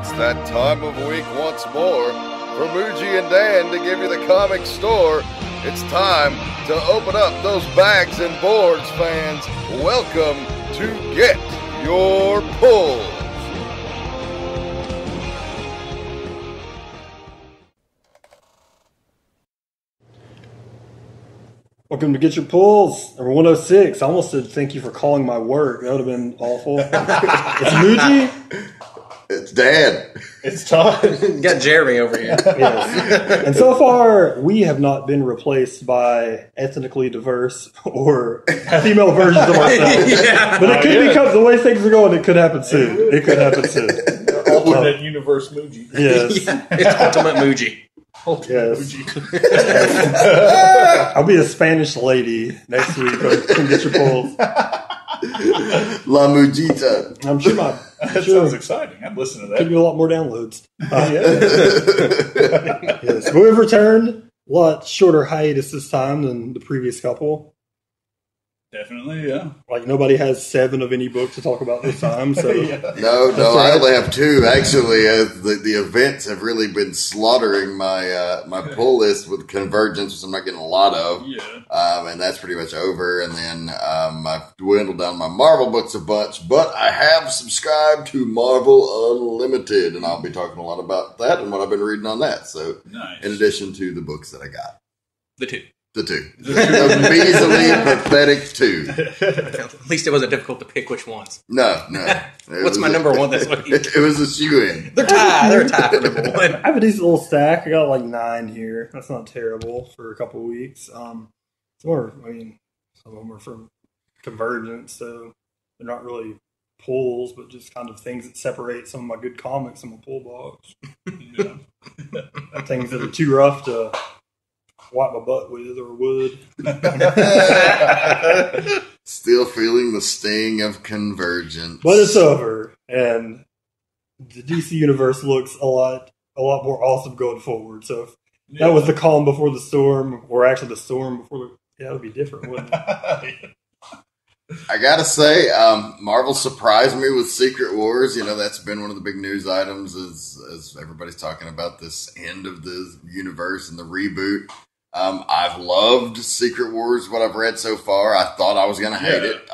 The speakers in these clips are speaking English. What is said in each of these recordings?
It's that time of week once more for Muji and Dan to give you the comic store. It's time to open up those bags and boards, fans. Welcome to Get Your Pulls. Welcome to Get Your Pulls, number 106. I almost said thank you for calling my work. That would have been awful. It's Muji. It's Dan. It's Todd. You got Jeremy over here. Yes. And so far, we have not been replaced by ethnically diverse or female versions of ourselves. Yeah. But it could become, the way things are going, it could happen soon. It could happen soon. Alternate universe Muji. Yes. Yeah, it's Ultimate Muji. Yes. I'll be a Spanish lady next week on Get Your Pulls. La Mujita. I'm sure That sounds exciting. I'd listen to could that. be a lot more downloads. Yeah. Yes. But we've returned. A lot shorter hiatus this time than the previous couple. Definitely, yeah. Like, nobody has 7 of any book to talk about this time. So No, right. I only have 2. Actually, the events have really been slaughtering my my pull list with Convergence, which I'm not getting a lot of. Yeah. And that's pretty much over. And then I've dwindled down my Marvel books a bunch. But I have subscribed to Marvel Unlimited, and I'll be talking a lot about that and what I've been reading on that. So, Nice. in addition to the books that I got. The 2. The 2. The measly, pathetic 2. At least it wasn't difficult to pick which ones. No. What's my number 1 this week? It was a shoe-in. They're tied. They're tied for number 1. I have a decent little stack. I got like 9 here. That's not terrible for a couple of weeks. Some of them are from Convergence, so they're not really pulls, but just kind of things that separate some of my good comics in my pull box. Yeah. Things that are too rough to wipe my butt with or wood. Still feeling the sting of Convergence. But it's over, and the DC universe looks a lot more awesome going forward. So if that was the calm before the storm, or actually the storm before the... Yeah, that would be different, wouldn't it? I gotta say, Marvel surprised me with Secret Wars. You know, that's been one of the big news items as everybody's talking about this end of the universe and the reboot. I've loved Secret Wars, what I've read so far. I thought I was going to hate it.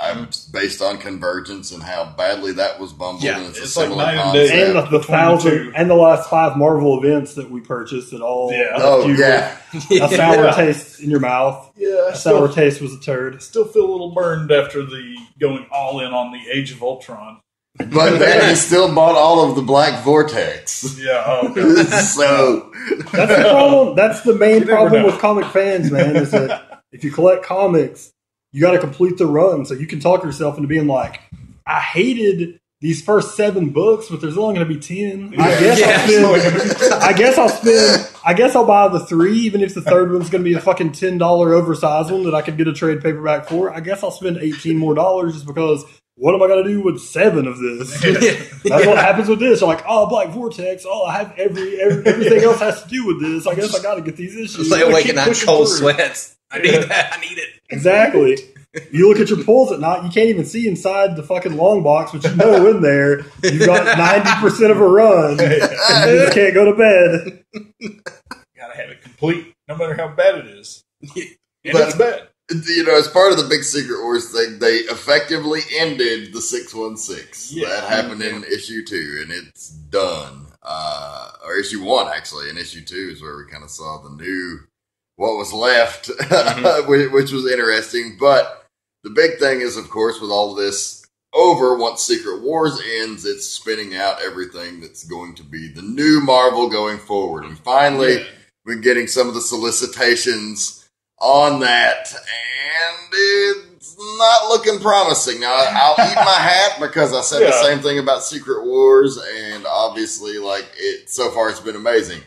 Based on Convergence and how badly that was bumbled. Yeah, and it's a it's like similar night and concept. day. And the 1,000 and the last 5 Marvel events that we purchased and all. Yeah. Oh, yeah. A sour taste in your mouth. Yeah, A sour taste was a turd. still feel a little burned after the going all in on the Age of Ultron. But then he still bought all of the Black Vortex. Yeah, oh, God. So, That's the problem. That's the main You never problem know. with comic fans, man, is that if you collect comics, you got to complete the run. So you can talk yourself into being like, I hated these first 7 books, but there's only going to be 10. I guess I'll buy the 3, even if the third one's going to be a fucking $10 oversized one that I could get a trade paperback for. I guess I'll spend $18 more just because what am I going to do with 7 of this? That's what happens with this. I'm like, oh, Black Vortex. Oh, I have everything else has to do with this. I guess I got to get these issues. It's like waking up pushing cold through. sweats. I need that. I need it. Exactly. You look at your pulls at night, you can't even see inside the fucking long box, but you know in there you've got 90% of a run and you just can't go to bed. Gotta have it complete, no matter how bad it is. And But- it's bad. you know, as part of the big Secret Wars thing, they effectively ended the 616. Yeah. That happened in issue 2, and it's done. Or issue 1, actually. And issue 2 is where we kind of saw the new, what was left, which was interesting. But the big thing is, of course, with all of this over, once Secret Wars ends, it's spinning out everything that's going to be the new Marvel going forward. And finally, we're getting some of the solicitations on that, and it's not looking promising. Now, I'll eat my hat because I said the same thing about Secret Wars, and obviously, so far it's been amazing.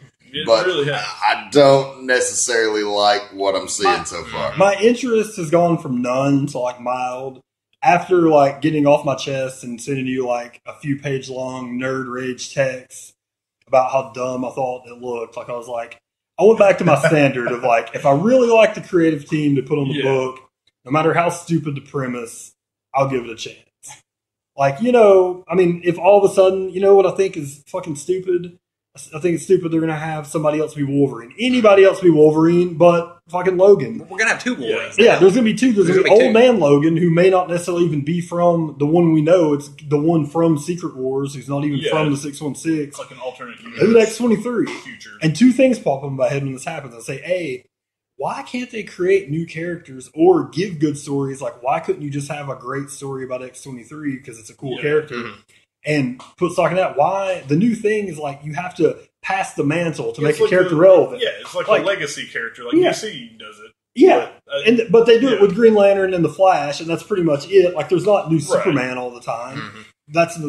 But really has. I don't necessarily like what I'm seeing so far. My interest has gone from none to like mild. After like getting off my chest and sending you like a few page long nerd rage text about how dumb I thought it looked, like I was like, I went back to my standard of like, if I really like the creative team to put on the book, no matter how stupid the premise, I'll give it a chance. Like, I mean, if all of a sudden, what I think is fucking stupid? I think it's stupid they're going to have somebody else be Wolverine. Anybody else be Wolverine but fucking Logan. We're going to have two Wolverines. Yeah, there's going to be two. There's going to be two. Old Man Logan, who may not necessarily even be from the one we know. It's the one from Secret Wars, who's not even from the 616. It's like an alternate universe. Who's X-23. Future. And two things pop up in my head when this happens. I say, A, why can't they create new characters or give good stories? Like, why couldn't you just have a great story about X-23 because it's a cool character? Mm-hmm. And put stock in that. Why? The new thing is, like, you have to pass the mantle to make a character relevant. Yeah, it's like a legacy character. Like DC does it. Yeah, but they do it with Green Lantern and the Flash, and that's pretty much it. Like, there's not new Superman all the time. Mm-hmm.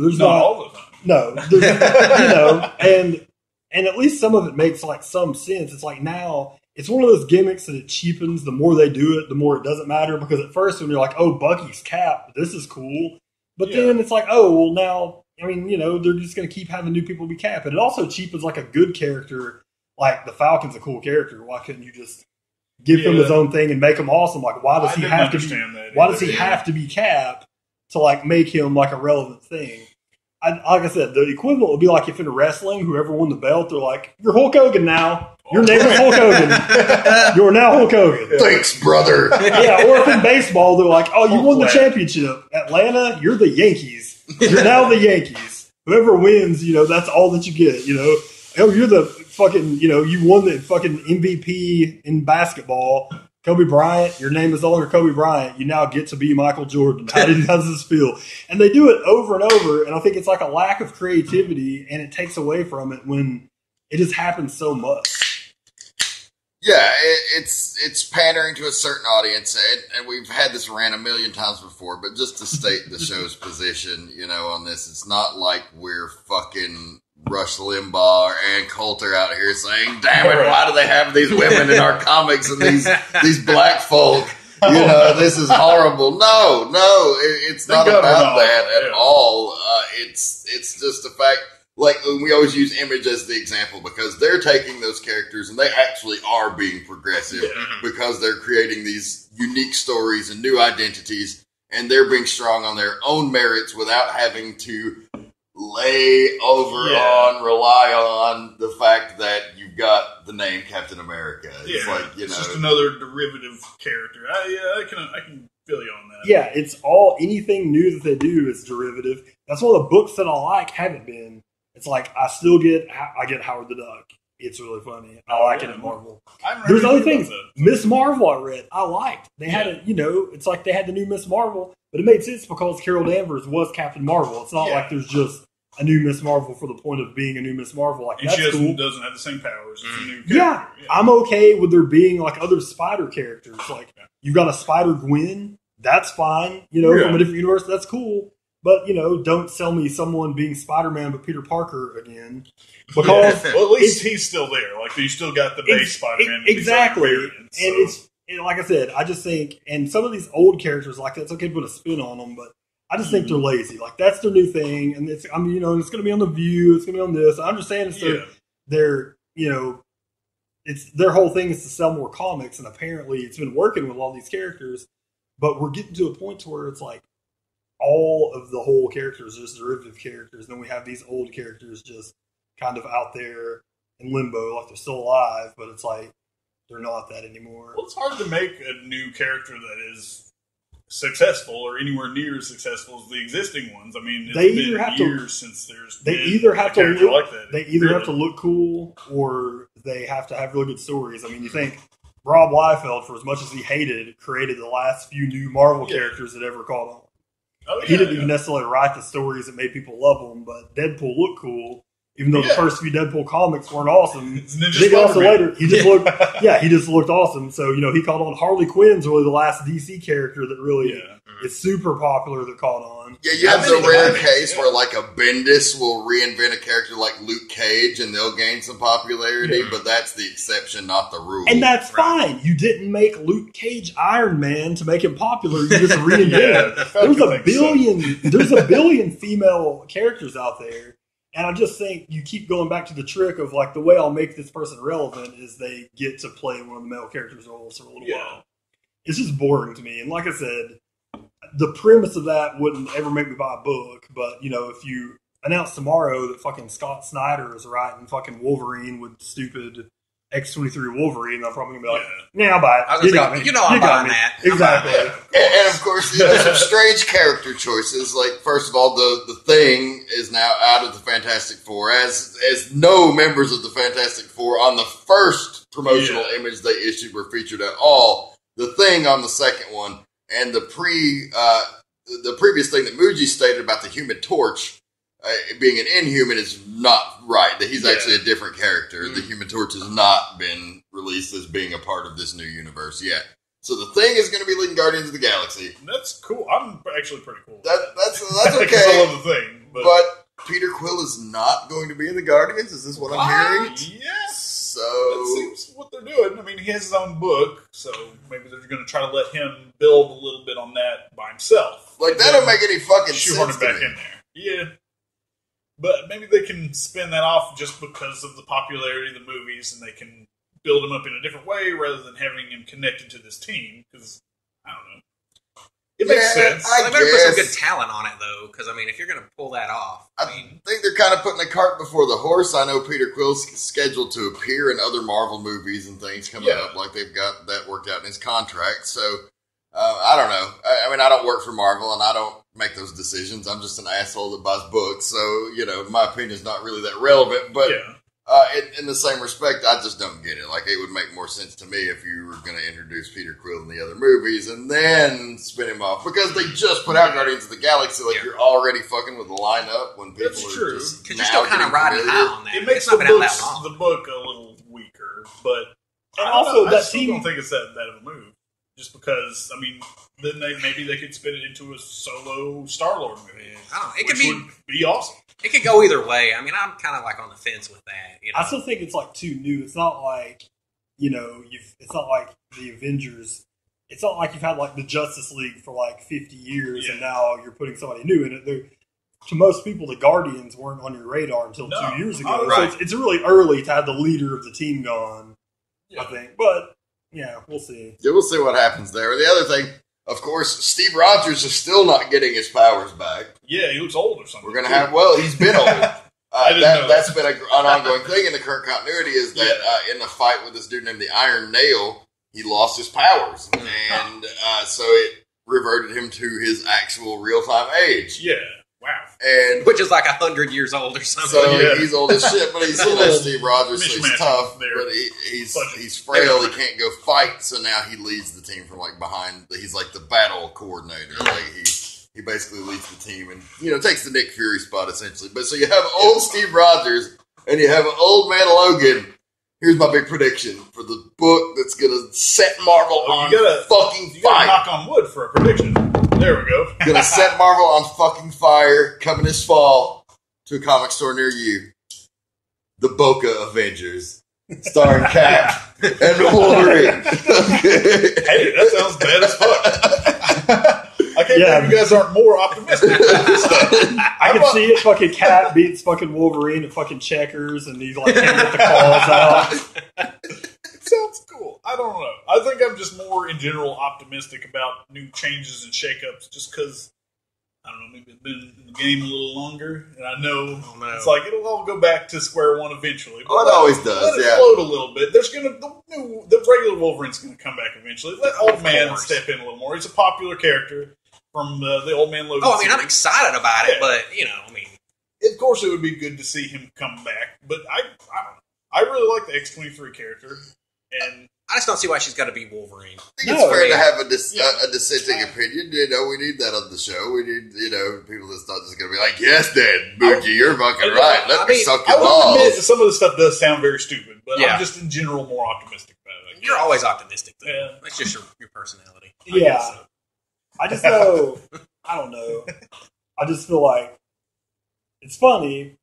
There's not all the time. No, there's, and at least some of it makes like some sense. It's like now it's one of those gimmicks that it cheapens. The more they do it, the more it doesn't matter. Because at first, when you're like, "Oh, Bucky's Cap, this is cool," but then it's like, "Oh, well, now." I mean, they're just going to keep having new people be Cap. And it also cheapens like a good character. Like the Falcon's a cool character. Why couldn't you just give him his own thing and make him awesome? Like, why does he have to be? Why does he have to be Cap to like make him like a relevant thing? Like I said, the equivalent would be like if in wrestling, whoever won the belt, they're like, "You're Hulk Hogan now. Your name is Hulk Hogan. You're now Hulk Hogan." Thanks, brother. Yeah, or if in baseball, they're like, "Oh, you won the championship. Atlanta, you're the Yankees. You're now the Yankees. Whoever wins, that's all that you get, Oh, you're the fucking, you won the fucking MVP in basketball. Kobe Bryant, your name is no longer Kobe Bryant. You now get to be Michael Jordan. How does this feel?" And they do it over and over, and I think it's like a lack of creativity, and it takes away from it when it just happens so much. Yeah, it's pandering to a certain audience, and we've had this rant a million times before, but just to state the show's position, on this, it's not like we're fucking Rush Limbaugh or Ann Coulter out here saying, "Damn it, why do they have these women in our comics and these black folk? This is horrible." No, it's not about that at all. It's just the fact. Like, we always use Image as the example because they're taking those characters and they actually are being progressive because they're creating these unique stories and new identities, and they're being strong on their own merits without having to rely on the fact that you've got the name Captain America. It's like, it's just another derivative character. I can feel you on that. Yeah, it's anything new that they do is derivative. That's one of the books that I like haven't been. It's like I get Howard the Duck. It's really funny. I like it at Marvel. There's other things. Miss Marvel I read. I liked. They had it's like they had the new Miss Marvel, but it made sense because Carol Danvers was Captain Marvel. It's not like there's just a new Miss Marvel for the point of being a new Miss Marvel. Like, and that's she cool. doesn't have the same powers as a new character. Yeah, I'm okay with there being like other Spider characters. Like you've got a Spider Gwen. That's fine. From a different universe. That's cool. But, don't sell me someone being Spider-Man but Peter Parker again. Because well, at least he's still there. Like, you still got the base Spider-Man. Exactly. It's like I said, I just think, and some of these old characters, like, it's okay to put a spin on them, but I just think they're lazy. Like, that's their new thing. And it's going to be on The View. It's going to be on this. I understand it's their it's their whole thing is to sell more comics. And apparently it's been working with all these characters. But we're getting to a point to where it's like, all of the whole characters are just derivative characters. Then we have these old characters just kind of out there in limbo, like they're still alive, but it's like they're not that anymore. Well, it's hard to make a new character that is successful or anywhere near as successful as the existing ones. I mean, it's been years since there's either have to look like that. They either have to look cool or they have to have really good stories. I mean, you think Rob Liefeld, for as much as he hated, created the last few new Marvel characters that ever caught on. He didn't even necessarily write the stories that made people love him, but Deadpool looked cool, even though the first few Deadpool comics weren't awesome. He just looked awesome. So, he caught on. Harley Quinn's really the last DC character that really is super popular that caught on. Yeah, you have the rare case where like a Bendis will reinvent a character like Luke Cage and they'll gain some popularity, but that's the exception, not the rule. And that's fine. You didn't make Luke Cage Iron Man to make him popular. You just reinvented it. There's a billion female characters out there. And I just think you keep going back to the trick of like the way I'll make this person relevant is they get to play one of the male characters roles for a little while. It's just boring to me. And like I said, the premise of that wouldn't ever make me buy a book, but if you announce tomorrow that fucking Scott Snyder is writing fucking Wolverine with stupid X-23 Wolverine, I'm probably gonna be like, yeah, I'll buy it. You got me. I'm buying that. Exactly. And of course, some strange character choices. Like, first of all, the Thing is now out of the Fantastic Four, as no members of the Fantastic Four on the first promotional image they issued were featured at all. The Thing on the second one, and the previous thing that Muji stated about the Human Torch being an Inhuman is not right. That he's actually a different character. Mm-hmm. The Human Torch has not been released as being a part of this new universe yet. So the Thing is going to be leading Guardians of the Galaxy. That's cool. I'm actually pretty cool. That's okay. I love the Thing, but Peter Quill is not going to be in the Guardians. Is this what I'm hearing? Yes. So that seems what they're doing. I mean, he has his own book, so maybe they're going to try to let him build a little bit on that by himself. Like, that don't make any fucking sense. Shoehorn it back in there. Yeah. But maybe they can spin that off just because of the popularity of the movies, and they can build him up in a different way rather than having him connected to this team. Because, I don't know. It makes sense. They better put some good talent on it, though, because, I mean, if you're going to pull that off... I think they're kind of putting the cart before the horse. I know Peter Quill's scheduled to appear in other Marvel movies and things coming up, like they've got that worked out in his contract. So, I don't know. I mean, I don't work for Marvel, and I don't make those decisions. I'm just an asshole that buys books, so, my opinion is not really that relevant, but... in the same respect, I just don't get it. Like, it would make more sense to me if you were going to introduce Peter Quill in the other movies and then spin him off. Because they just put out Guardians of the Galaxy. Like, you're already fucking with the lineup when people are just because you're still kind of riding high on that. It makes the book a little weaker. But I still don't think it's that bad of a move. Just because, I mean, then maybe they could spin it into a solo Star-Lord movie. I don't know. It would be awesome. It could go either way. I mean, I'm kind of like on the fence with that. I still think it's like too new. It's not like, it's not like the Avengers. It's not like you've had like the Justice League for like 50 years and now you're putting somebody new in it. To most people, the Guardians weren't on your radar until 2 years ago. Right. So it's really early to have the leader of the team gone, I think. But, yeah, we'll see. Yeah, we'll see what happens there. The other thing, of course, Steve Rogers is still not getting his powers back. Yeah, he looks old or something. We're going to have, he's been old. That's been an ongoing thing in the current continuity is that in the fight with this dude named the Iron Nail, he lost his powers. And so it reverted him to his actual real-time age. Yeah. Wow. And which is like 100 years old or something. So he's old as shit, but he's Steve Rogers, so he's tough, but he's frail, he can't go fight, so now he leads the team from like behind. He's like the battle coordinator. Like he basically leads the team and takes the Nick Fury spot essentially. But so you have old Steve Rogers and you have old man Logan. Here's my big prediction for the book that's gonna set Marvel on fucking fire. You gotta knock on wood for a prediction. There we go. Gonna set Marvel on fucking fire coming this fall to a comic store near you. The Boca Avengers. Starring Cap and Wolverine. Hey, that sounds bad as fuck. I can't believe you guys aren't more optimistic about this stuff. I can see it. Fucking Cap beats fucking Wolverine at fucking checkers, and he's like can't get the claws out. It sounds cool. I don't know. I think I'm just more in general optimistic about new changes and shakeups, just because I don't know. Maybe it's been in the game a little longer, and I know it's like it'll all go back to square one eventually. But it always does. Let it float a little bit. There's the regular Wolverine's gonna come back eventually. Let Old Man step in a little more. He's a popular character from the Old Man Logan. I mean, I'm excited about it, but of course, it would be good to see him come back. But I don't know. I really like the X-23 character, and I just don't see why she's got to be Wolverine. I think it's fair to have a dissenting opinion. We need that on the show. We need, people that's not just going to be like, yes, Dad, Boogie, you're fucking right. Let me suck your balls. I will admit some of the stuff does sound very stupid, but I'm just in general more optimistic about it. You're always optimistic, though. Yeah. That's just your personality. I just know, I don't know. I just feel like it's funny,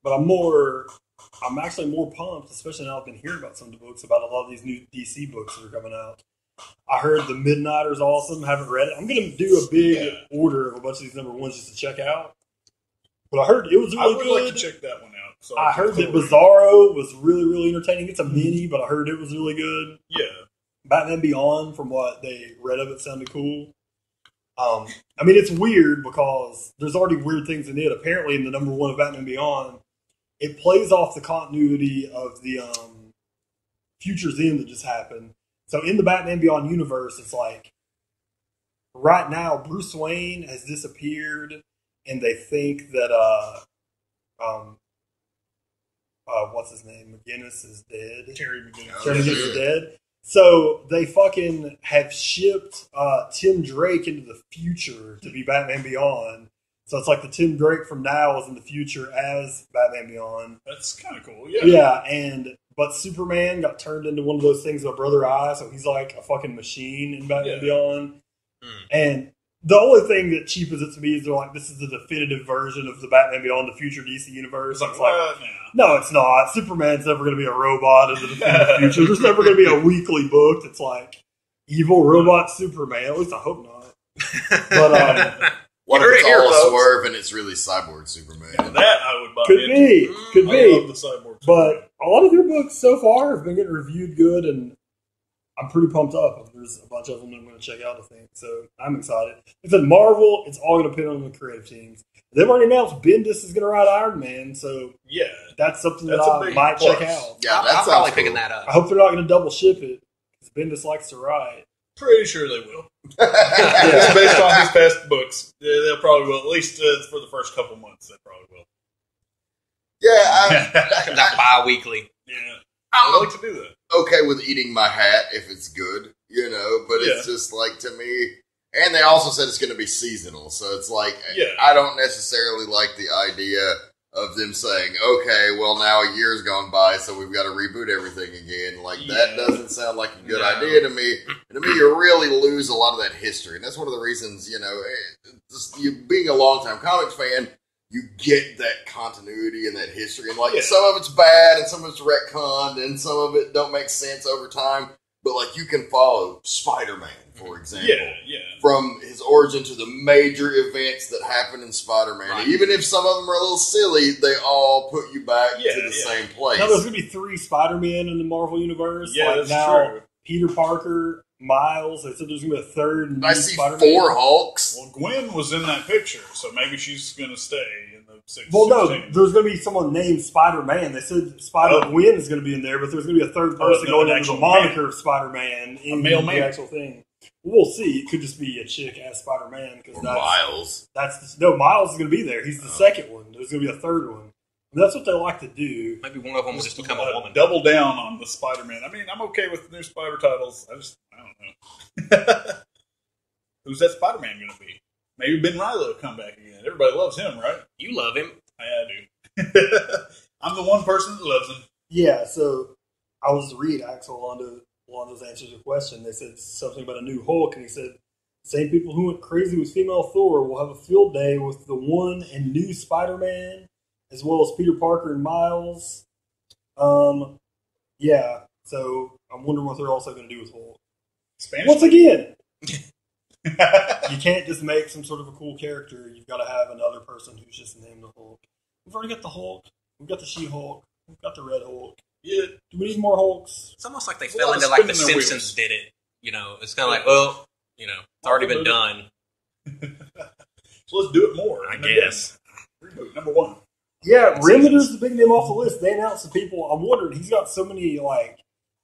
but I'm actually more pumped, especially now I've been hearing about some of the books, about a lot of these new DC books that are coming out. I heard The Midnighter's awesome. Haven't read it. I'm going to do a big order of a bunch of these number ones just to check out. But I heard it was really good. I would like to check that one out. So I heard that Bizarro was really, really entertaining. It's a mini, but I heard it was really good. Yeah. Batman Beyond, from what they read of it, sounded cool. I mean, it's weird because there's already weird things in it. Apparently, in the number 1 of Batman Beyond, it plays off the continuity of the Future's End that just happened. So in the Batman Beyond universe, it's like right now Bruce Wayne has disappeared, and they think that what's his name? McGinnis is dead. Terry McGinnis. Terry McGinnis is dead. So they fucking have shipped Tim Drake into the future to be Batman Beyond. So it's like the Tim Drake from now is in the future as Batman Beyond. That's kind of cool, yeah. Yeah, but Superman got turned into one of those things by Brother Eye, so he's like a fucking machine in Batman Beyond. And the only thing that cheapens it to me is they're like, this is the definitive version of the Batman Beyond the future DC universe. It's like, no, it's not. Superman's never going to be a robot in the definitive future. There's never going to be a weekly book that's like evil robot Superman. At least I hope not. But what if it's all a swerve and it's really Cyborg Superman? Yeah, that I would buy. Could be. I love the Cyborg Superman. But a lot of their books so far have been getting reviewed good, and I'm pretty pumped up. There's a bunch of them I'm going to check out, I think. So I'm excited. If it's Marvel, it's all going to depend on the creative teams. They've already announced Bendis is going to write Iron Man, so yeah, that's something that I might check out. Yeah, I'm probably picking that up. I hope they're not going to double ship it, because Bendis likes to write. Pretty sure they will. Based on his past books, they'll probably will. At least for the first couple months, they probably will. Yeah, That comes out bi-weekly. Yeah, I like to do that. Okay with eating my hat if it's good, but it's just like, to me, and they also said it's going to be seasonal, so it's like, I don't necessarily like the idea of them saying, okay, well, now a year's gone by, so we've got to reboot everything again. Like, that doesn't sound like a good idea to me. And to me, you really lose a lot of that history, and that's one of the reasons, just you being a longtime comics fan, you get that continuity and that history. And, like, some of it's bad, and some of it's retconned, and some of it don't make sense over time. But, like, you can follow Spider-Man, for example. From his origin to the major events that happen in Spider-Man. Right. Even if some of them are a little silly, they all put you back to the same place. Now, there's going to be 3 Spider-Man in the Marvel Universe. Yeah, like that's now, true. Peter Parker, Miles. They said there's going to be a 3rd new I see Spider-Man. 4 Hulks. Well, Gwen was in that picture, so maybe she's going to stay in the 6. Well, no, there's going to be someone named Spider-Man. They said Spider-Gwen is going to be in there, but there's going to be a 3rd person going under the moniker of Spider-Man in the actual thing. We'll see. It could just be a chick-ass Spider-Man. Miles. Miles is going to be there. He's the second one. There's going to be a 3rd one. And that's what they like to do. Maybe one of them will just become a woman. Double down on the Spider-Man. I mean, I'm okay with the new Spider titles. I don't know. Who's that Spider-Man going to be? Maybe Ben Reilly will come back again. Everybody loves him, right? You love him. I do. I'm the one person that loves him. Yeah, so I was reading Axel Londo's answers to a question. They said something about a new Hulk, and he said, same people who went crazy with female Thor will have a field day with the one and new Spider-Man, as well as Peter Parker and Miles. Yeah, so I'm wondering what they're also going to do with Hulk. Spanish Once again, you can't just make some sort of a cool character. You've got to have another person who's just named the Hulk. We've already got the Hulk. We've got the She-Hulk. We've got the Red Hulk. Yeah. Do we need more Hulks? It's almost like they fell into like the Simpsons did it. It's kind of like, well, it's already been done. So let's do it more. I guess. Reboot number 1. Yeah, Remeder's the big name off the list. They announced the people. I'm wondering, he's got so many,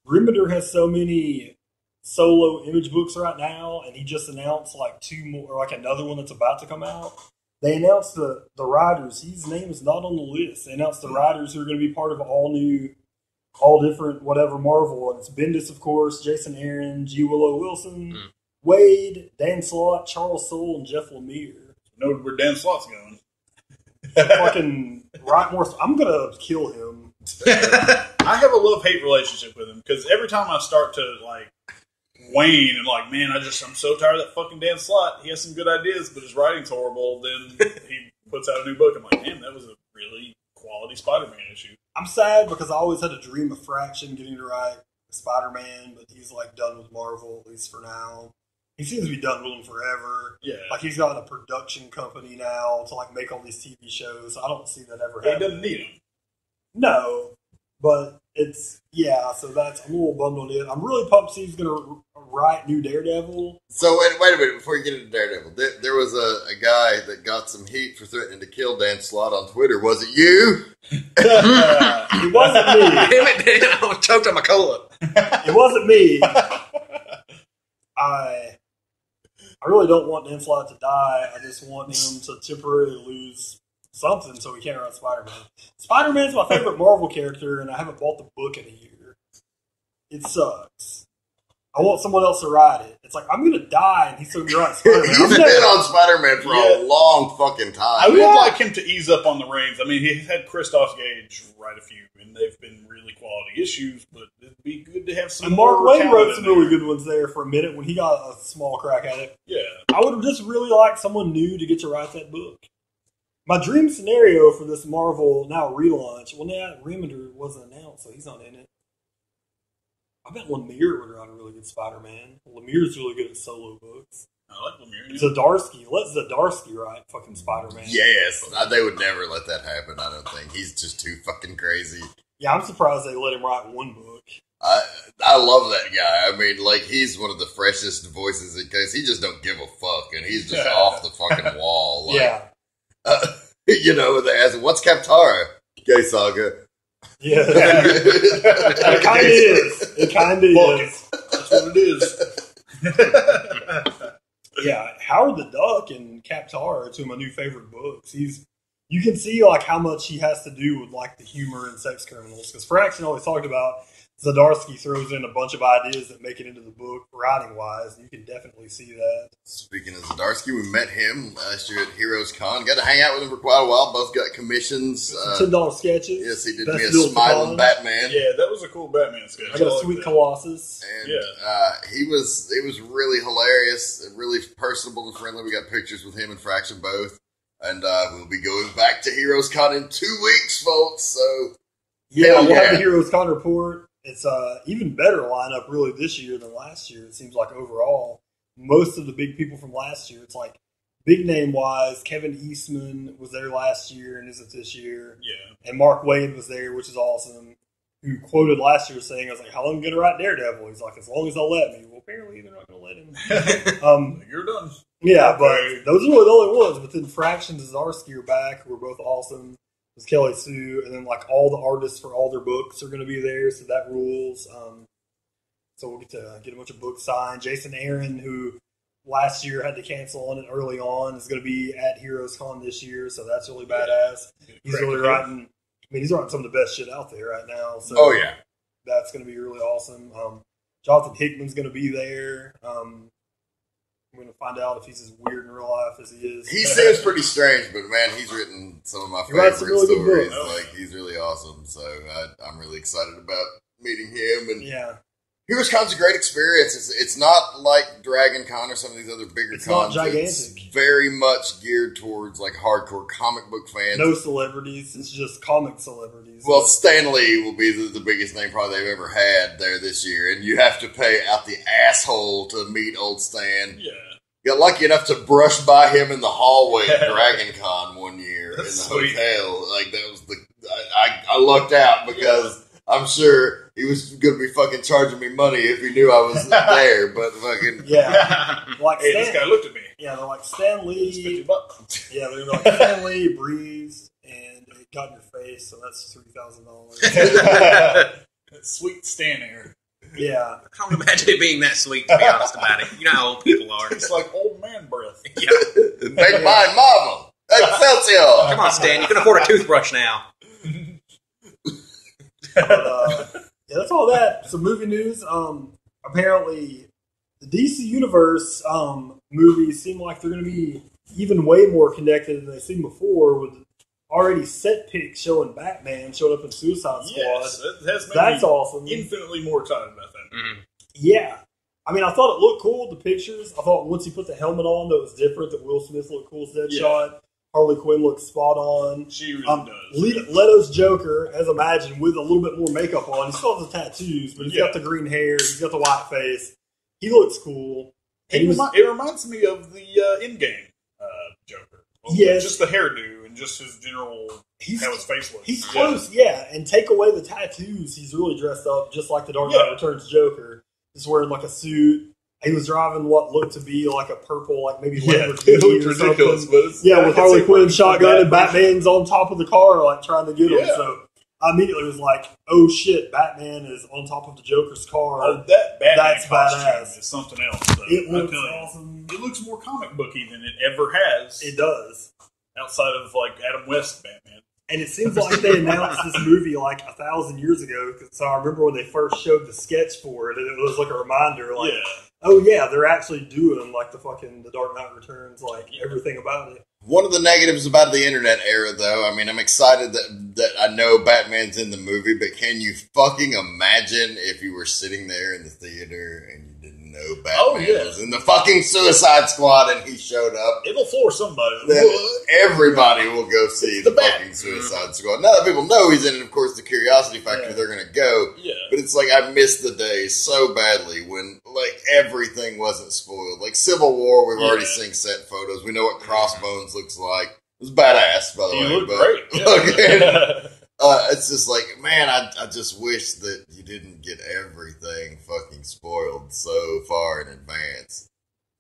Remeder has so many solo image books right now, and he just announced 2 more, or another one that's about to come out. They announced the writers. His name is not on the list. They announced the writers who are going to be part of all different whatever Marvel. And it's Bendis, of course, Jason Aaron, G. Willow Wilson, Wade, Dan Slott, Charles Soule, and Jeff Lemire. Know where Dan Slott's going. Fucking write more. I'm going to kill him. I have a love-hate relationship with him, because every time I start to, wane and man, I'm so tired of that fucking Dan Slott. He has some good ideas, but his writing's horrible. Then he puts out a new book. I'm like, damn, that was a really quality Spider-Man issue. I'm sad because I always had a dream of Fraction getting to write Spider-Man, but he's done with Marvel, at least for now. He seems to be done with them forever. Yeah. He's got a production company now to make all these TV shows. I don't see that ever happening. He doesn't need them. No, but So that's I'm a little bummed on it. I'm really pumped he's gonna write new Daredevil. So wait a minute before you get into Daredevil. There was a guy that got some heat for threatening to kill Dan Slott on Twitter. Was it you? It wasn't me. Damn it, Dan! I was choked on my cola. It wasn't me. I really don't want Dan Slott to die. I just want him to temporarily lose something so he can't write Spider-Man. Spider-Man's my favorite Marvel character, and I haven't bought the book in a year. It sucks. I want someone else to write it. It's like, I'm going to die, and he's still going to write Spider-Man. He's been on Spider-Man for a long fucking time. I would like him to ease up on the reins. I mean, he's had Christoph Gage write a few, and they've been really quality issues, but it'd be good to have some And Mark more Waid wrote some talent in really good ones there for a minute when he got a small crack at it. Yeah. I would have just really liked someone new to get to write that book. My dream scenario for this Marvel now relaunch, Remender wasn't announced, so he's not in it. I bet Lemire would write a really good Spider-Man. Lemire's really good at solo books. I like Lemire. Zdarsky. Let Zdarsky write fucking Spider-Man. Yes. They would never let that happen, I don't think. He's just too fucking crazy. Yeah, I'm surprised they let him write one book. I love that guy. I mean, like, he's one of the freshest voices because he just don't give a fuck, and he's just off the fucking wall. Like, Yeah. They ask, what's Kaptara? Gay Saga. Yeah. It kind of is. It kind of is. That's what it is. Yeah, Howard the Duck and Kaptar are two of my new favorite books. You can see like how much he has to do with like the humor and sex criminals. Because Fraction always talked about Zdarsky throws in a bunch of ideas that make it into the book writing wise. You can definitely see that. Speaking of Zdarsky, we met him last year at HeroesCon. Got to hang out with him for quite a while. Both got commissions. $10 sketches. Yes, he did Best me a deal smiling Batman. Yeah, that was a cool Batman sketch. I got a sweet Colossus. And it was really hilarious, really personable and friendly. We got pictures with him and Fraction both. And we'll be going back to HeroesCon in 2 weeks, folks. So yeah, we'll have the HeroesCon report. It's even better lineup really this year than last year. It seems like overall, most of the big people from last year. It's like big name wise, Kevin Eastman was there last year and isn't this year. Yeah, and Mark Waid was there, which is awesome. Who quoted last year saying, "I was like, how long are you gonna write Daredevil?" He's like, "As long as they'll let me." Well, apparently they're not gonna let him. You're done. Yeah, but those are really the only ones. But then Fraction and Zdarsky are back, who are both awesome. There's Kelly Sue, and then like all the artists for all their books are going to be there, so that rules. So we'll get to get a bunch of books signed. Jason Aaron, who last year had to cancel on it early on, is going to be at HeroesCon this year, so that's really badass. He's really writing. I mean, he's writing some of the best shit out there right now. So that's going to be really awesome. Jonathan Hickman's going to be there. I'm going to find out if he's as weird in real life as he is. He seems pretty strange, but man, he's written some of my favorite stories. Like, he's really awesome. So I'm really excited about meeting him. And HeroesCon's a great experience. It's not like Dragon Con or some of these other bigger cons. Not gigantic. It's very much geared towards like hardcore comic book fans. No celebrities. It's just comic celebrities. Well, Stan Lee will be the biggest name probably they've ever had there this year, and you have to pay out the asshole to meet old Stan. Yeah. Got lucky enough to brush by him in the hallway at Dragon Con one year in the hotel. Like, that was I lucked out because I'm sure he was going to be fucking charging me money if he knew I was there. But fucking like hey, this guy looked at me. Yeah, they're like Stan Lee. $50. Yeah, they're like Stan Lee breathed and it got in your face, so that's $3,000. Sweet Stan air. Yeah. I can't imagine it being that sweet, to be honest about it. You know how old people are. It's like old man breath. Yeah. Make mine marble. Excelsior. Come on, Stan. You can afford a toothbrush now. But, that's all that. Some movie news. Apparently, the DC Universe movies seem like they're going to be even way more connected than they've seen before, with already set pics showing Batman showed up in Suicide Squad. Yes, that's awesome. Infinitely more excited about that. Mm-hmm. Yeah. I mean, I thought it looked cool, the pictures. I thought once he put the helmet on, that was different, that Will Smith looked cool as Deadshot. Yeah. Harley Quinn looks spot on. She really does. Leto's Joker, as imagined, with a little bit more makeup on. He still has the tattoos, but he's got the green hair. He's got the white face. He looks cool. It reminds me of the in-game Joker. Well, just the hairdo and just his general He's- how his face looks. He's close, yeah. And take away the tattoos, he's really dressed up just like the Dark Knight Returns Joker. He's wearing like a suit. He was driving what looked to be like a purple, like maybe Lamborghini it looked or ridiculous, something. but Yeah, with Harley Quinn's shotgun and Batman. Batman's on top of the car, like trying to get him. Yeah. So I immediately was like, "Oh shit, Batman is on top of the Joker's car." Oh, that Batman That's costume badass. is something else. Though. It I looks tell you. awesome. It looks more comic booky than it ever has. It does. Outside of like Adam West Batman. And it seems like they announced this movie like 1,000 years ago. So I remember when they first showed the sketch for it, and it was like a reminder, like, oh yeah, they're actually doing like the Dark Knight Returns, like everything about it. One of the negatives about the internet era, though, I mean, I'm excited that I know Batman's in the movie, but can you fucking imagine if you were sitting there in the theater and you didn't know Batman was in the fucking Suicide Squad and he showed up? It'll floor somebody. Everybody will go see the fucking Suicide Squad. Now that people know he's in it, of course, the curiosity factor, they're going to go. Yeah. But it's like I missed the days so badly when like everything wasn't spoiled. Like Civil War, we've already seen set photos. We know what Crossbones looks like. It was badass, by the way. He looked but, great. Yeah. it's just like, man, I just wish that you didn't get everything fucking spoiled so far in advance.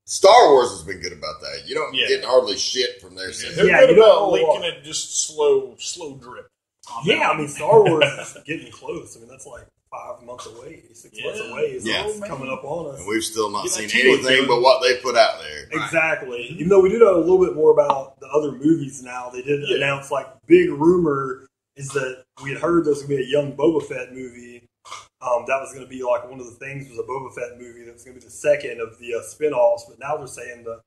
Star Wars has been good about that. You don't get hardly shit from their They're good about linking it just slow drip. Yeah, I mean, Star Wars is getting close. I mean, that's like 5 months away, 6 months away. So it's coming up on us. And we've still not seen anything but what they put out there. Exactly. Right. Even though we do know a little bit more about the other movies now, they did announce, like, big rumor is that we had heard there was going to be a young Boba Fett movie. That was going to be, like, one of the things was a Boba Fett movie that was going to be the second of the spin-offs. But now they're saying the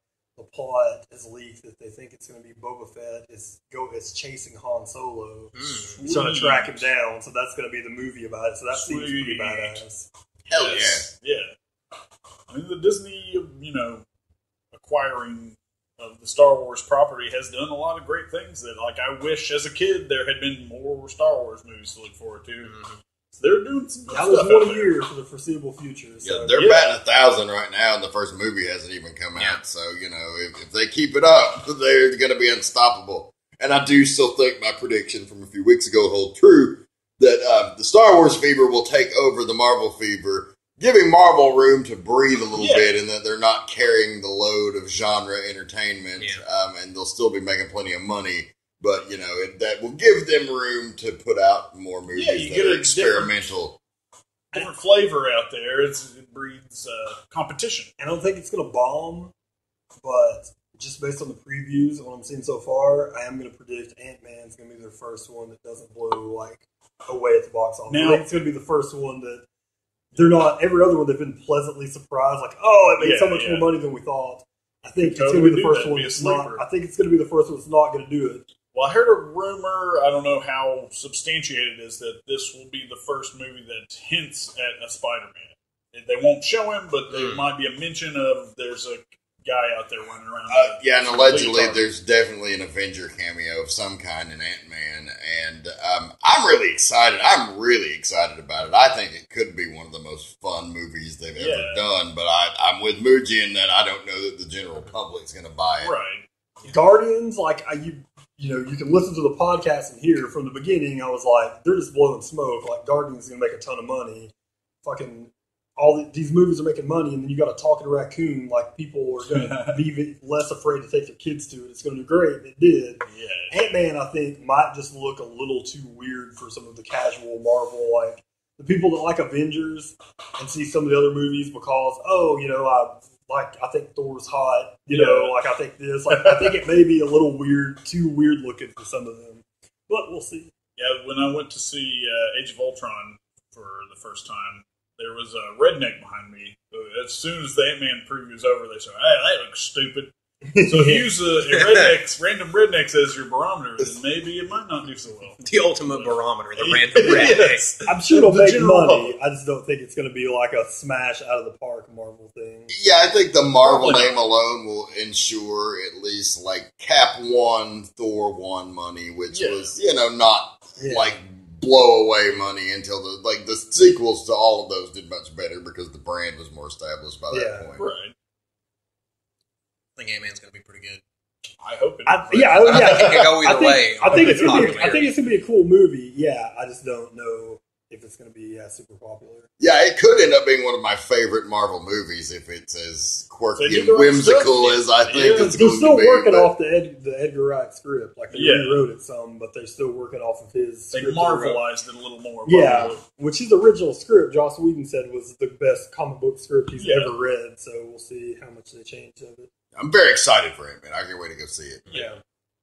plot is leaked that they think it's going to be Boba Fett is chasing Han Solo. He's trying to track him down. So that's going to be the movie about it. So that seems pretty badass. Hell yeah. Yeah. I mean, the Disney, acquiring of the Star Wars property has done a lot of great things that, like, I wish as a kid there had been more Star Wars movies to look forward to. Mm-hmm. So they're doing some good stuff. That was 1 year for the foreseeable future. So. Yeah, they're batting 1,000 right now, and the first movie hasn't even come out. So, if they keep it up, they're going to be unstoppable. And I do still think my prediction from a few weeks ago hold true, that the Star Wars fever will take over the Marvel fever, giving Marvel room to breathe a little bit, and that they're not carrying the load of genre entertainment, and they'll still be making plenty of money. But, that will give them room to put out more movies that are experimental. Different flavor out there. It breeds competition. I don't think it's going to bomb, but just based on the previews and what I'm seeing so far, I am going to predict Ant-Man's going to be their first one that doesn't blow, like, away at the box office. I think it's going to be the first one that they're not, every other one they've been pleasantly surprised, like, oh, it made so much more money than we thought. I think it's going to be the first one that's not, I think it's going to be the first one that's not going to do it. Well, I heard a rumor, I don't know how substantiated it is, that this will be the first movie that hints at a Spider-Man. They won't show him, but there might be a mention of there's a guy out there running around. And allegedly there's definitely an Avenger cameo of some kind in Ant-Man, and I'm really excited. I'm really excited about it. I think it could be one of the most fun movies they've ever done, but I'm with Muji in that I don't know that the general public's going to buy it. Right. Guardians, like, you can listen to the podcast and hear from the beginning, I was like, they're just blowing smoke. Like, Guardians is going to make a ton of money. Fucking, these movies are making money, and then you got a talking raccoon. Like, people are going to be less afraid to take their kids to it. It's going to do great. And it did. Yeah. Ant-Man, I think, might just look a little too weird for some of the casual Marvel, like, the people that like Avengers and see some of the other movies because, I think Thor's hot, I think this. Like, I think it may be a little weird, too weird looking for some of them. But we'll see. Yeah, when I went to see Age of Ultron for the first time, there was a redneck behind me. As soon as the Ant-Man preview was over, they said, hey, that looks stupid. So if you use random rednecks as your barometer, then maybe it might not do so well. The ultimate barometer, the random rednecks. I'm sure it'll make money. I just don't think it's going to be like a smash out of the park Marvel thing. Yeah, I think the Marvel name alone will ensure at least like Cap 1, Thor 1 money, which was, not like blow away money until the sequels to all of those did much better because the brand was more established by that point. Right. I think Ant-Man's going to be pretty good. I hope it. It could go either way. I think it's gonna be a cool movie. Yeah, I just don't know if it's gonna be super popular. Yeah, it could end up being one of my favorite Marvel movies if it's as quirky So and whimsical as I think it's They're going still to be. working off the Edgar Wright script. Like they Yeah. rewrote it some, but they're still working off of his. They script marvelized it a little more. Yeah, probably. which his original script, Joss Whedon said was the best comic book script he's ever read. So we'll see how much they change of it. I'm very excited for it, man. I can't wait to go see it. Yeah.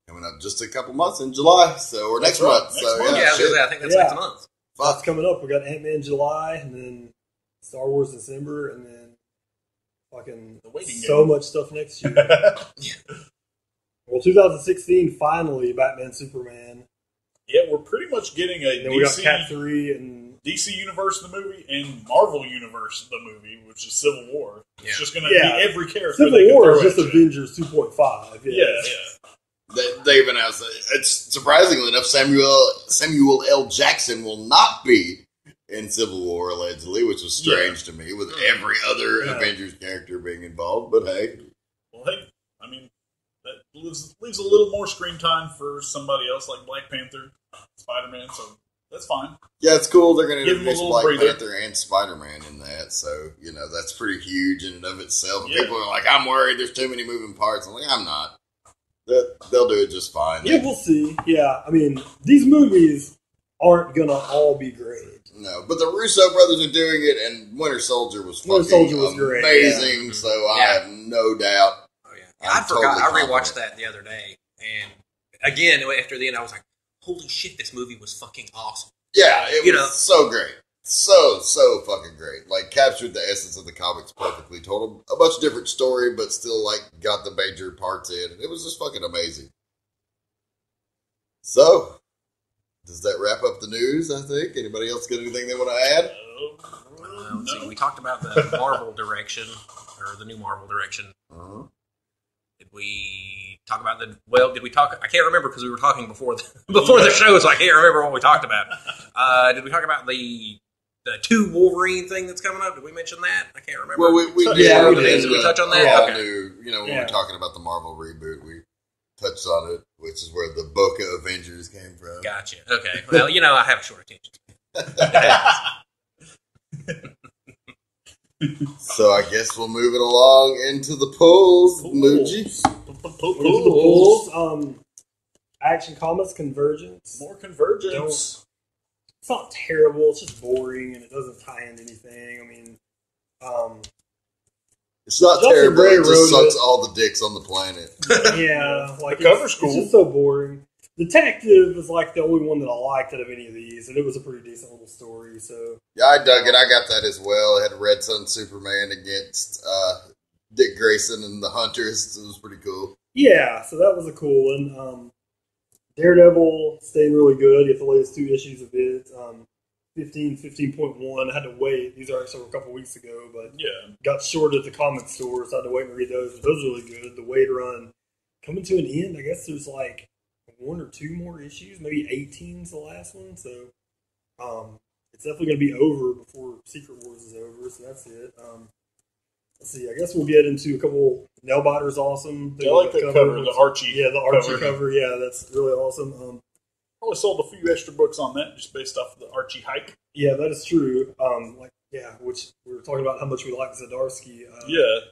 Coming up just a couple months in July, or next month. Next So month. yeah, shit. I think that's next month. That's coming up. We got Ant-Man in July, and then Star Wars December, and then fucking The waiting so game. much stuff next year. Well, 2016, finally, Batman Superman. Yeah, we're pretty much getting a And then we got DC, Cat 3 and DC Universe the movie and Marvel Universe the movie, which is Civil War. Yeah. It's just going to Yeah. be every character. Civil they can War throw is just at you. Avengers 2.5. Yeah, They've announced that. It's surprisingly enough, Samuel L. Jackson will not be in Civil War allegedly, which was strange to me, with every other Avengers character being involved. But hey, Well, hey, I mean, that leaves a little more screen time for somebody else like Black Panther, Spider-Man, so that's fine. yeah, it's cool. They're going to Give them a introduce little Black breather. Panther and Spider-Man in that, so that's pretty huge in and of itself. Yeah. People are like, "I'm worried. There's too many moving parts." I'm like, "I'm not. They'll do it just fine." Yeah, we'll see. Yeah, I mean, these movies aren't going to all be great. No, but the Russo brothers are doing it, and Winter Soldier was Winter fucking Soldier was great, amazing. So I have no doubt. Oh yeah, I'm I forgot. totally I rewatched confident. that the other day, and again after the end, I was like, "Holy shit, this movie was fucking awesome." Yeah, it You was know. so great. So fucking great. Like, captured the essence of the comics perfectly. Told a much different story, but still, like, got the major parts in. It was just fucking amazing. So, does that wrap up the news, I think? Anybody else got anything they want to add? Let's see, we talked about the Marvel direction, or the new Marvel direction. Uh-huh. Did we talk about did we talk? I can't remember because we were talking before the show, so I can't remember what we talked about. Did we talk about the 2 Wolverine thing that's coming up? Did we mention that? I can't remember. Well, we did. Yeah, we did. Did we touch on that? All Okay. new, when we Yeah. were talking about the Marvel reboot, we touched on it, which is where the Boca Avengers came from. Gotcha. Okay. Well, I have a short attention. So I guess we'll move it along into the polls, Muji. Into the Bulls, Action Comics Convergence. More convergence. It's not terrible. It's just boring and it doesn't tie into anything. I mean, It's not Justin terrible. Gray It just wrote sucks it. all the dicks on the planet. yeah, like The cover's cool. It's just so boring. Detective is like the only one that I liked out of any of these, and it was a pretty decent little story. So Yeah, I dug it. I got that as well. It had Red Sun Superman against Dick Grayson and the Hunters. It was pretty cool. yeah, so that was a cool one. Daredevil staying really good. You have the latest 2 issues of it. 15.1. I had to wait. These are actually a couple weeks ago, but Yeah. got short at the comic store, so I had to wait and read those. But those are really good. The Wade run coming to an end. I guess there's like 1 or 2 more issues. Maybe 18's the last one. So it's definitely going to be over before Secret Wars is over. So that's it. Let's see. I guess we'll get into a couple. Nailbiter's awesome. I like that cover, the Archie. Yeah, the Archie cover. Yeah, that's really awesome. Probably sold a few extra books on that just based off of the Archie hype. Yeah, that is true. Which we were talking about how much we like Zdarsky.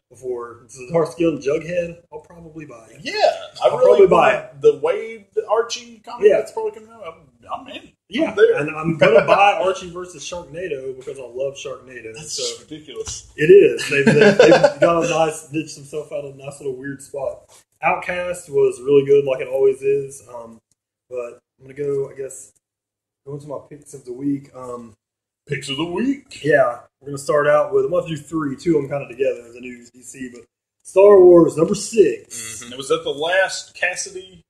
Before Zdarsky on Jughead, I'll probably buy it. Yeah. I'll probably buy want the Wade Archie comic Yeah. that's probably coming out. I'm in. Yeah, I'm there. and I'm gonna buy Archie versus Sharknado because I love Sharknado. That's So just ridiculous. it is. They've got a nice ditched themselves out of a nice little weird spot. Outcast was really good, like it always is. But I'm gonna go. I guess go into my picks of the week. Picks of the week. Yeah, we're gonna start out with. I'm gonna do 3. 2 of them kind of together. The new DC, but Star Wars number 6. And was that the last Cassidy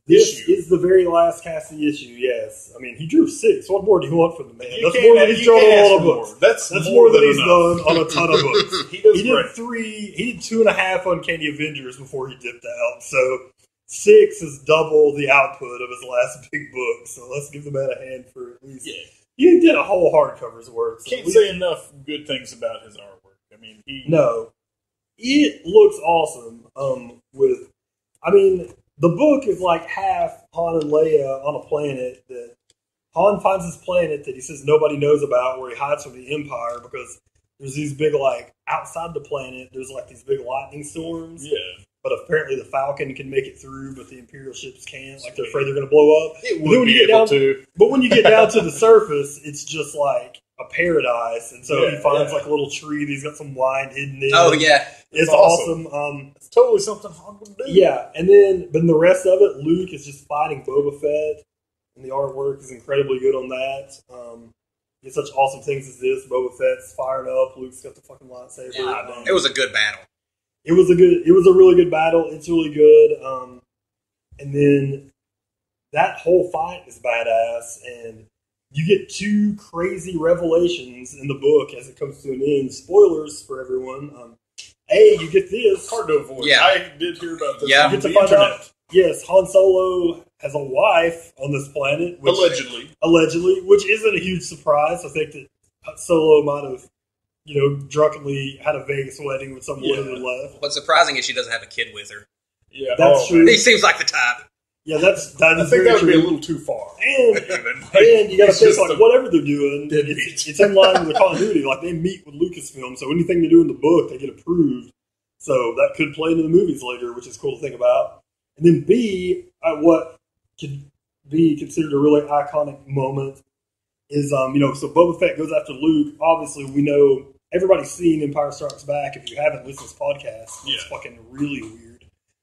This issue? is the very last Cassidy issue. Yes, I mean he drew 6. What more do you want from the man? You That's can't- more than you he's drawn can't on a ask lot of for books. more. That's That's more more than than he's enough. done on a ton of books. He does He did great. 3. He did 2.5 Uncanny Avengers before he dipped out. So 6 is double the output of his last big book. So let's give the man a hand for at least. Yeah. He did a whole hardcover's work. So Can't at least- say enough good things about his artwork. I mean, No, it looks awesome. With I mean, the book is like half Han and Leia on a planet that Han finds this planet that he says nobody knows about, where he hides from the Empire because there's these big, like, outside the planet, there's like these big lightning storms. Yeah. But apparently the Falcon can make it through, but the Imperial ships can't. Like, they're afraid they're going to blow up. It would be able to. But when you get down to the surface, it's just like a paradise. And so he finds like a little tree that he's got some wine hidden in. Oh, yeah. It's awesome. It's totally something Han would do. Yeah. And then, but in the rest of it, Luke is just fighting Boba Fett. And the artwork is incredibly good on that. It's such awesome things as this. Boba Fett's fired up. Luke's got the fucking lightsaber. Yeah, it was a good battle. It was a really good battle. It's really good. And then that whole fight is badass, and you get two crazy revelations in the book as it comes to an end. Spoilers for everyone. You get this. It's hard to avoid. Yeah. I did hear about this Yeah. on You get the to find internet. out, yes, Han Solo has a wife on this planet. Which, Allegedly. which isn't a huge surprise. I think that Solo might have, drunkenly had a Vegas wedding with some woman and left. What's surprising is she doesn't have a kid with her. Yeah. That's true. He seems like the type. Yeah, that is I think very that would true. be a little too far. And you got to think, like, whatever they're doing, it's in line with the continuity. Like, they meet with Lucasfilm, so anything they do in the book, they get approved. So that could play into the movies later, which is cool to think about. And then B, what could be considered a really iconic moment is, so Boba Fett goes after Luke. Obviously, we know everybody's seen Empire Strikes Back. If you haven't listened to this podcast, it's fucking really weird.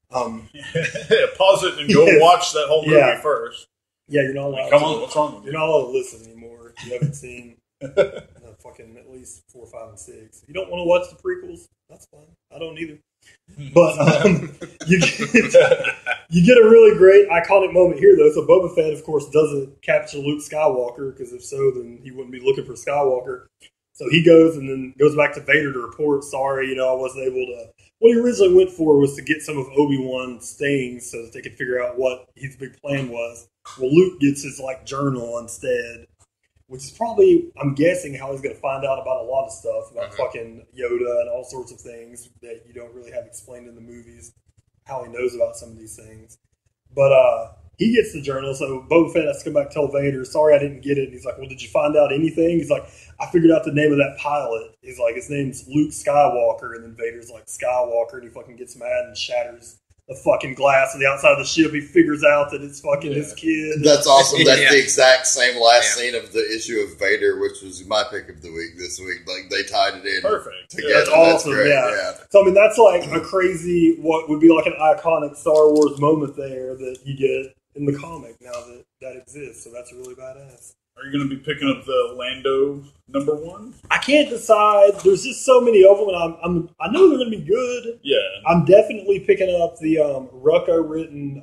Pause it and go watch that whole movie first. Yeah, you're not allowed. Come on, what's wrong with you? You're not allowed to listen anymore if you haven't seen fucking at least 4, 5, and 6. If you don't want to watch the prequels, that's fine. I don't either. But you get a really great iconic moment here, though. So Boba Fett, of course, doesn't capture Luke Skywalker, because if so, then he wouldn't be looking for Skywalker. So he goes and then goes back to Vader to report, sorry, I wasn't able to. What he originally went for was to get some of Obi-Wan's things so that they could figure out what his big plan was. Well, Luke gets his journal instead, which is probably, I'm guessing, how he's going to find out about a lot of stuff about fucking Yoda and all sorts of things that you don't really have explained in the movies, how he knows about some of these things. But he gets the journal, so Boba Fett has to come back and tell Vader, sorry, I didn't get it. And he's like, well, did you find out anything? He's like, I figured out the name of that pilot. He's like, his name's Luke Skywalker. And then Vader's like, Skywalker. And he fucking gets mad and shatters the fucking glass on the outside of the ship. He figures out that it's fucking his kid. That's awesome. That's the exact same last scene of the issue of Vader, which was my pick of the week this week. Like, they tied it in. Perfect. Together. That's awesome, great. yeah. So, I mean, that's like a crazy, what would be like an iconic Star Wars moment there that you get in the comic now that exists. So that's really badass. Are you going to be picking up the Lando #1? I can't decide. There's just so many of them, and I know they're going to be good. Yeah. I'm definitely picking up the Rucka written,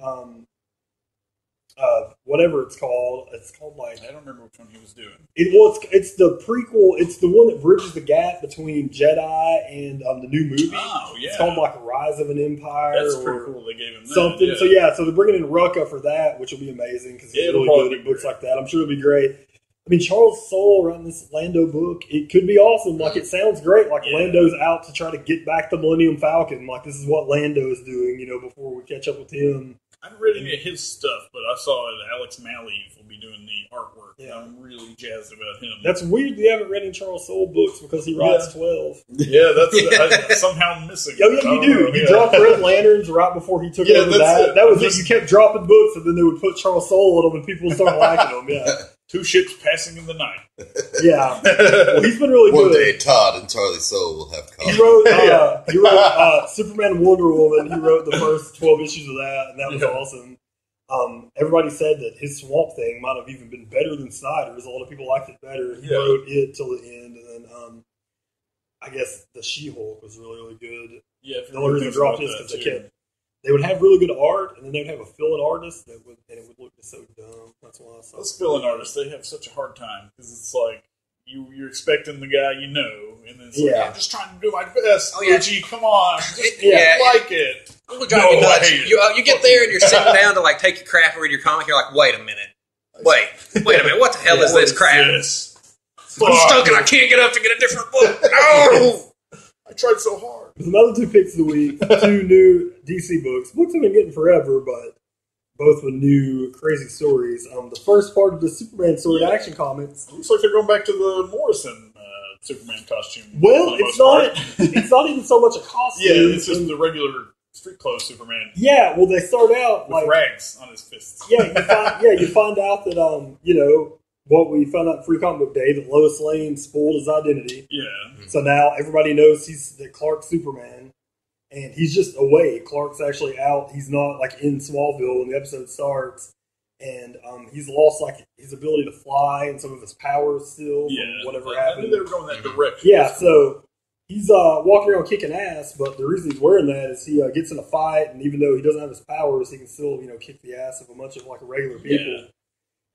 whatever it's called. It's called I don't remember which one he was doing. It's the prequel. It's the one that bridges the gap between Jedi and the new movie. Oh, yeah. It's called like Rise of an Empire. That's pretty cool. They gave him that. Something. Yeah. So they're bringing in Rucka for that, which will be amazing because he's It'll really good at books like that. I'm sure it'll be great. I mean, Charles Soule writing this Lando book, it could be awesome. Like, it sounds great. Like, Lando's out to try to get back the Millennium Falcon. Like, this is what Lando is doing, before we catch up with him. I haven't read any of his stuff, but I saw that Alex Maleev will be doing the artwork. Yeah. I'm really jazzed about him. That's weird you haven't read any Charles Soule books because he writes 12. Yeah, that's somehow missing. Oh, yeah, you do. You dropped Red Lanterns right before he took over that. That was it. You kept dropping books, and then they would put Charles Soule in them, and people would start liking them. Yeah. 2 ships passing in the night. Yeah. Well, he's been really good. One day, Todd and Charlie Soule will have coffee. He wrote Superman and Wonder Woman. He wrote the first 12 issues of that, and that was awesome. Everybody said that his Swamp Thing might have even been better than Snyder's. A lot of people liked it better. He wrote it till the end, and then I guess the She-Hulk was really, really good. Yeah, the only reason they dropped this because they would have really good art, and then they would have a fill-in artist and it would look just so dumb. That's why I saw those fill-in artists, they have such a hard time because it's like you're expecting the guy you know, and then it's like, I'm just trying to do my best. Oh, Gee, come on, like it. It'll drive you nuts. You get there and you're sitting down to take your crap and read your comic. You're like, wait a minute. Wait a minute. What the hell is this crap? I'm stuck and I can't get up to get a different book. No! I tried so hard. Some other two picks of the week, two new DC books. Books I've been getting forever, but both with new crazy stories. The first part of the Superman Sword Action Comics. Looks like they're going back to the Morrison Superman costume. Well, it's not even so much a costume. Yeah, it's just the regular street clothes Superman. Yeah, well, they start out with rags on his fists. Yeah, you find out that what we found out in Free Comic Book Day, that Lois Lane spoiled his identity. Yeah. So now everybody knows that Clark's Superman, and he's just away. Clark's actually out. He's not like in Smallville when the episode starts, and he's lost like his ability to fly and some of his powers still. From whatever happened. I knew they were going that direction. Yeah, so he's walking around kicking ass, but the reason he's wearing that is he gets in a fight, and even though he doesn't have his powers, he can still kick the ass of a bunch of like regular people. Yeah.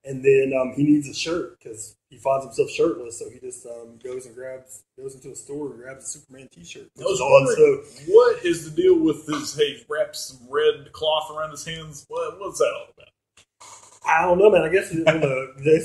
And then he needs a shirt because he finds himself shirtless, so he just goes into a store and grabs a Superman T-shirt. I was wondering, what is the deal with his? Hey, he wraps some red cloth around his hands. What's that all about? I don't know, man. I guess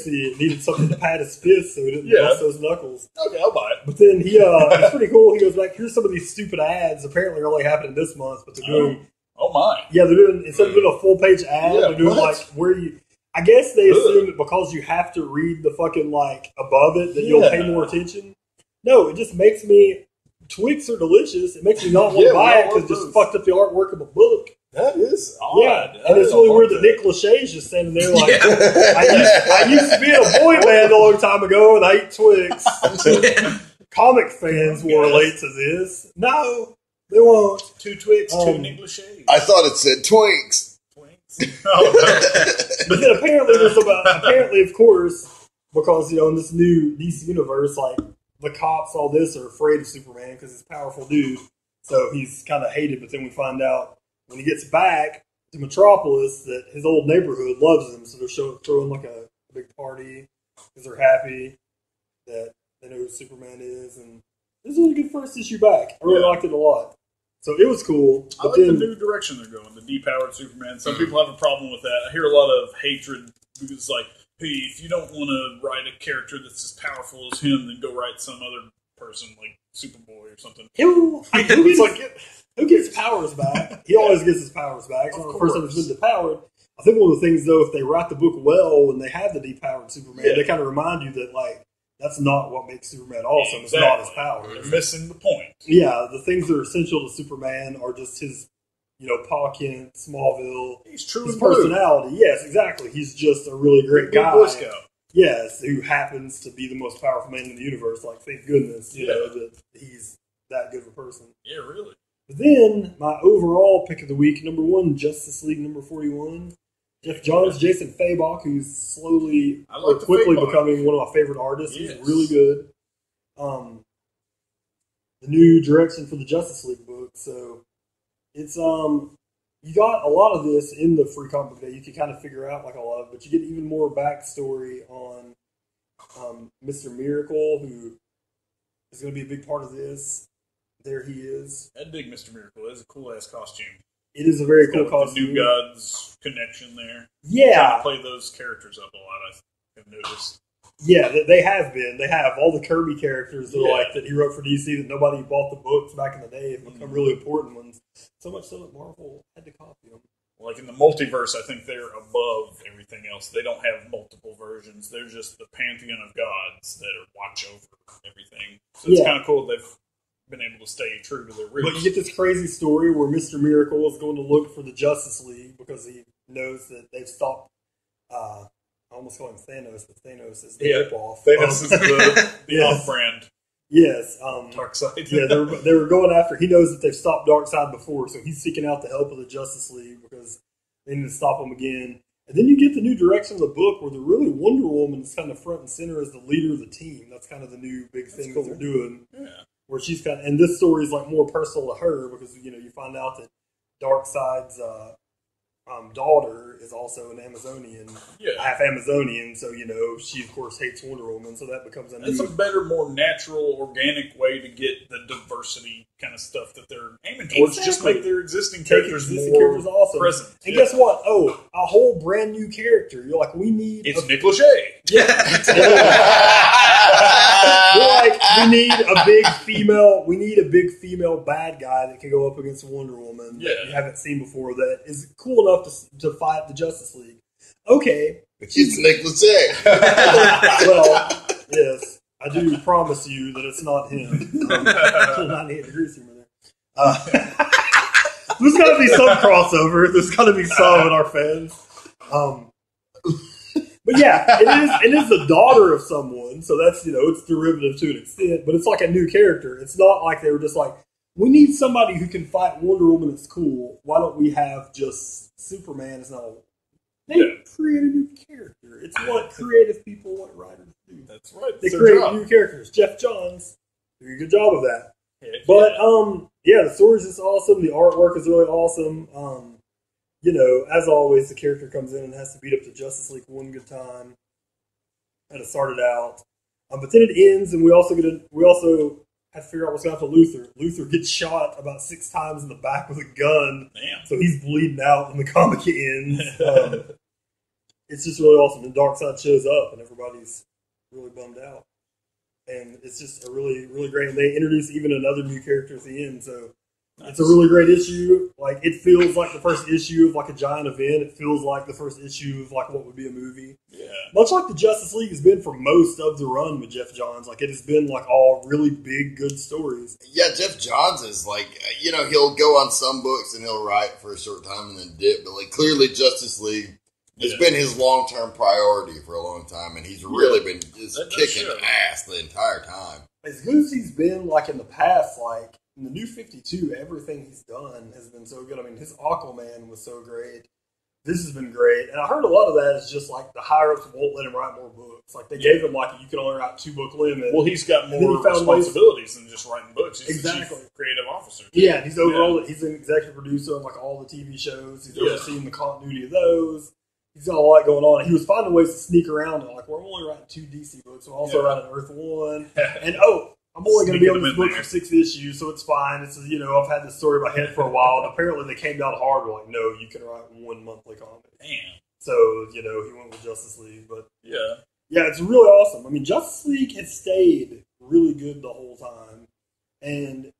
he needed something to pad his fist so he didn't bust those knuckles. Okay, I'll buy it. But then it's pretty cool. He goes back, here's some of these stupid ads. Apparently they're only happening this month, but they're doing... Oh, my. Yeah, they're doing, instead of doing a full-page ad, they're doing like where you... I guess they assume that because you have to read the fucking like above it that you'll pay more attention. No, it just makes me... Twix are delicious. It makes me not want to buy it because it just fucked up the artwork of a book. That is odd. Yeah, and it's really weird that Nick Lachey's just standing there like, I used to be in a boy band a long time ago and I ate Twix. Comic fans will relate to this. No, they won't. 2 Twix, 2 Nick Lachey. I thought it said Twinks. But then apparently, of course, because in this new DC universe, like the cops, all this are afraid of Superman because he's a powerful dude. So he's kind of hated. But then we find out when he gets back to Metropolis that his old neighborhood loves him. So they're throwing like a big party because they're happy that they know who Superman is. And it was a really good first issue back. I really liked it a lot. So it was cool. I like the new direction they're going, the depowered Superman. Some people have a problem with that. I hear a lot of hatred because it's like, hey, if you don't want to write a character that's as powerful as him, then go write some other person like Superboy or something. Who gets powers back? He always gets his powers back. It's not the first time he's been depowered. I think one of the things, though, if they write the book well when they have the depowered Superman, they kind of remind you that, like, that's not what makes Superman awesome. Exactly. It's not his powers. They're missing the point. Yeah, the things that are essential to Superman are just his, Pa Kent, Smallville. He's true his personality. Yes, exactly. He's just a really great guy. Boy Scout. Yes, who happens to be the most powerful man in the universe. Like, thank goodness, that he's that good of a person. Yeah, really. But then, my overall pick of the week, number 1, Justice League number 41. Jeff Johns, Jason Fabok, who's slowly or quickly becoming one of my favorite artists. Yes. He's really good. The new direction for the Justice League book. So it's you got a lot of this in the Free Comic Book Day. You can kind of figure out like a lot of, but you get even more backstory on Mr. Miracle, who is going to be a big part of this. There he is. I dig Mr. Miracle. It's a cool ass costume. It is a very cool costume. The New Gods connection there. Yeah. Play those characters up a lot, I have noticed. Yeah, they have been. They have all the Kirby characters that are like that he wrote for DC that nobody bought the books back in the day have become really important ones. So much so that Marvel had to copy them. Like in the multiverse, I think they're above everything else. They don't have multiple versions. They're just the pantheon of gods that watch over everything. So it's kind of cool they've been able to stay true to their roots. But you get this crazy story where Mr. Miracle is going to look for the Justice League because he knows that they've stopped. I almost call him Thanos, but Thanos is the ripoff. Thanos is the off-brand. Yes. Darkseid. Yeah, they were going after. He knows that they've stopped Darkseid before, so he's seeking out the help of the Justice League because they need to stop him again. And then you get the new direction of the book where they're really Wonder Woman is kind of front and center as the leader of the team. That's kind of the new big thing that they're doing. Yeah. Where she's kind of, and this story is like more personal to her because you find out that Darkseid's daughter is also an Amazonian, half Amazonian. So she of course hates Wonder Woman. So that becomes It's a better, more natural, organic way to get the diversity kind of stuff that they're aiming towards. Exactly. Just make their existing characters awesome. present. And guess what? Oh, a whole brand new character. You're like, we need. It's Nick Lachey. Yeah. like, we need a big female. We need a big female bad guy that can go up against Wonder Woman that we haven't seen before. That is cool enough to fight the Justice League. Okay, but she's Nick Lachey. Well, yes, I do promise you that it's not him. 98 degrees humor there. There's got to be some crossover. There's got to be some in our fans. But yeah, it is the daughter of someone, so that's, it's derivative to an extent, but it's like a new character. It's not like they were just like, we need somebody who can fight Wonder Woman that's cool. Why don't we have just Superman as not? They create a new character. It's what creative people, what writers do. That's right. They create new characters. Jeff Johns doing a good job of that. But the story's just awesome. The artwork is really awesome. As always, the character comes in and has to beat up the Justice League one good time. Had to start it out, but then it ends, and we also have to figure out what's going to happen to Luthor. Luthor gets shot about 6 times in the back with a gun. Damn. So he's bleeding out when the comic ends. It's just really awesome. And Darkseid shows up, and everybody's really bummed out. And it's just a really, really great. And they introduce even another new character at the end, so it's a really great issue. Like, it feels like the first issue of like a giant event. It feels like the first issue of like what would be a movie. Yeah. Much like the Justice League has been for most of the run with Jeff Johns. Like, it has been like all really big, good stories. Yeah, Jeff Johns is like, he'll go on some books and he'll write for a short time and then dip. But like, clearly Justice League has been his long-term priority for a long time, and he's really been just kicking ass the entire time. As good as he's been, like in the past, like in the New 52, everything he's done has been so good. I mean, his Aquaman was so great. This has been great. And I heard a lot of that is just like the higher-ups won't let him write more books. Like, they gave him like, you can only write 2-book limit. Well, he's got more responsibilities than just writing books. He's the chief creative officer. Yeah, he's he's an executive producer on like all the TV shows. He's overseeing the continuity of those. He's got a lot going on. He was finding ways to sneak around. And like, we're only writing 2 DC books. We're also writing Earth 1. And I'm only going to be on this book for 6 issues, so it's fine. It's I've had this story in my head for a while, and apparently they came down hard. We're like, no, you can write 1 monthly comic. Damn. So he went with Justice League, but yeah, it's really awesome. I mean, Justice League has stayed really good the whole time, and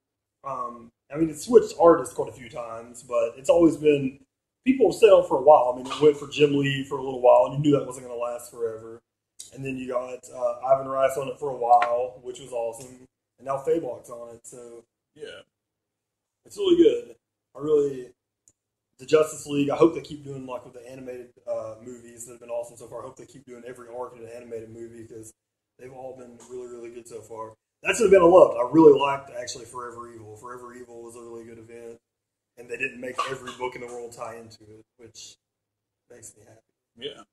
it switched artists quite a few times, but it's always been. People have stayed on for a while. I mean, it went for Jim Lee for a little while, and you knew that wasn't going to last forever. And then you got Ivan Rice on it for a while, which was awesome. And now Fablock's on it, so yeah, it's really good. The Justice League, I hope they keep doing like with the animated movies that have been awesome so far. I hope they keep doing every arc in an animated movie because they've all been really, really good so far. That's an event I loved. I really liked actually Forever Evil. Forever Evil was a really good event. And they didn't make every book in the world tie into it, which makes me happy. Yeah.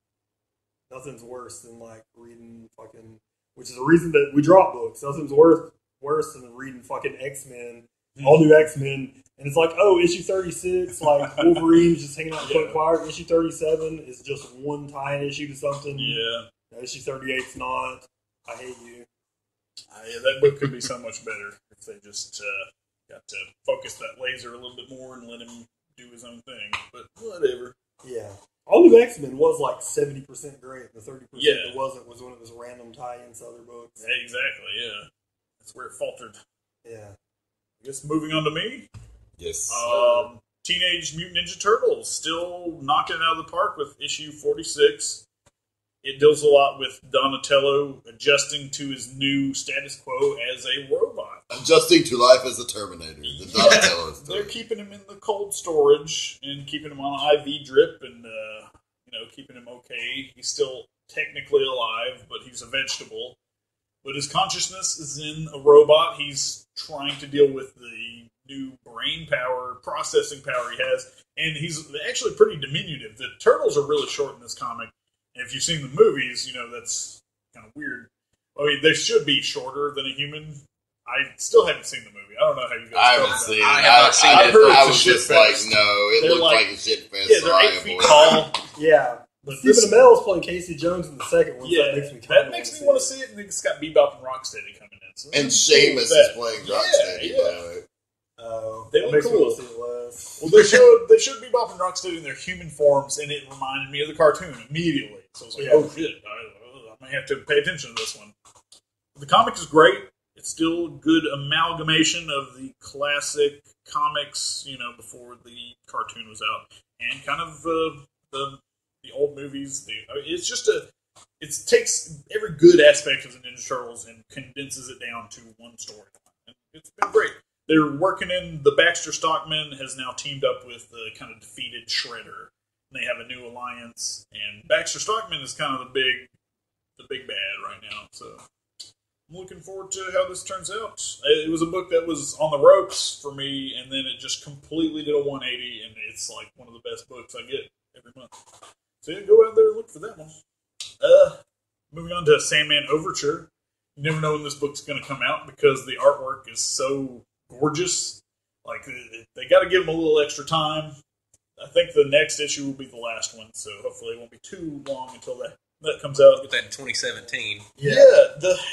Nothing's worse than, like, reading fucking... Which is the reason that we drop books. Nothing's worse than reading fucking X-Men, all new X-Men, and it's like, oh, issue 36, like, Wolverine's just hanging out in Front Choir. Issue 37 is just one tie-in issue to something. Yeah. Issue 38's not. I hate you. That book could be so much better if they just... got to focus that laser a little bit more and let him do his own thing, but whatever. Yeah. All New X-Men was like 70% great. The 30% that wasn't was when it was random tie-ins to other books. Yeah, exactly, yeah. That's where it faltered. Yeah. I guess moving on to me. Yes. Teenage Mutant Ninja Turtles still knocking it out of the park with issue 46. It deals a lot with Donatello adjusting to his new status quo as a robot. Adjusting to life as a Terminator. The Donatello story. They're keeping him in the cold storage and keeping him on IV drip and, keeping him okay. He's still technically alive, but he's a vegetable. But his consciousness is in a robot. He's trying to deal with the new brain power, processing power he has. And he's actually pretty diminutive. The turtles are really short in this comic. And if you've seen the movies, that's kind of weird. I mean, they should be shorter than a human. I still haven't seen the movie. I don't know how you guys I haven't seen it. I have not seen it. I was just fest. Like, no, it looked like a shit fest. Yeah, they're 8 feet tall. Yeah. But Stephen Amell's playing Casey Jones in the second one. Yeah, so that makes me want to see it. And it's got Bebop and Rocksteady coming in. So and Sheamus is playing Rocksteady. They look cool. Well, they showed Bebop and Rocksteady in their human forms, and it reminded me of the cartoon immediately. So I was like, oh shit, I may have to pay attention to this one. the comic is great. It's still a good amalgamation of the classic comics, before the cartoon was out, and kind of the old movies. It's just it takes every good aspect of the Ninja Turtles and condenses it down to one storyline. It's been great. They're working in the Baxter Stockman has now teamed up with the kind of defeated Shredder. And they have a new alliance, and Baxter Stockman is kind of the big bad right now. So I'm looking forward to how this turns out. It was a book that was on the ropes for me, and then it just completely did a 180, and it's like one of the best books I get every month. So yeah, go out there and look for that one. Moving on to Sandman Overture. You never know when this book's going to come out because the artwork is so gorgeous. Like, they got to give them a little extra time. I think the next issue will be the last one, so hopefully it won't be too long until that comes out. Get that in 2017. Yeah,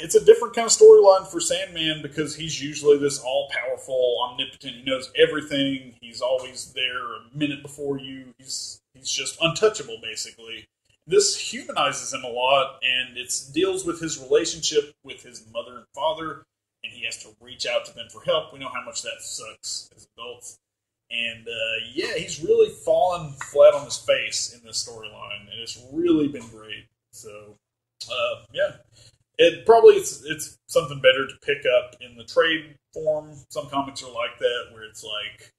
it's a different kind of storyline for Sandman because he's usually this all-powerful, omnipotent, he knows everything, he's always there a minute before you, he's just untouchable, basically. This humanizes him a lot, and it deals with his relationship with his mother and father, and he has to reach out to them for help. We know how much that sucks as adults. And, he's really fallen flat on his face in this storyline, and it's really been great. So, it's something better to pick up in the trade form. Some comics are like that, where it's like,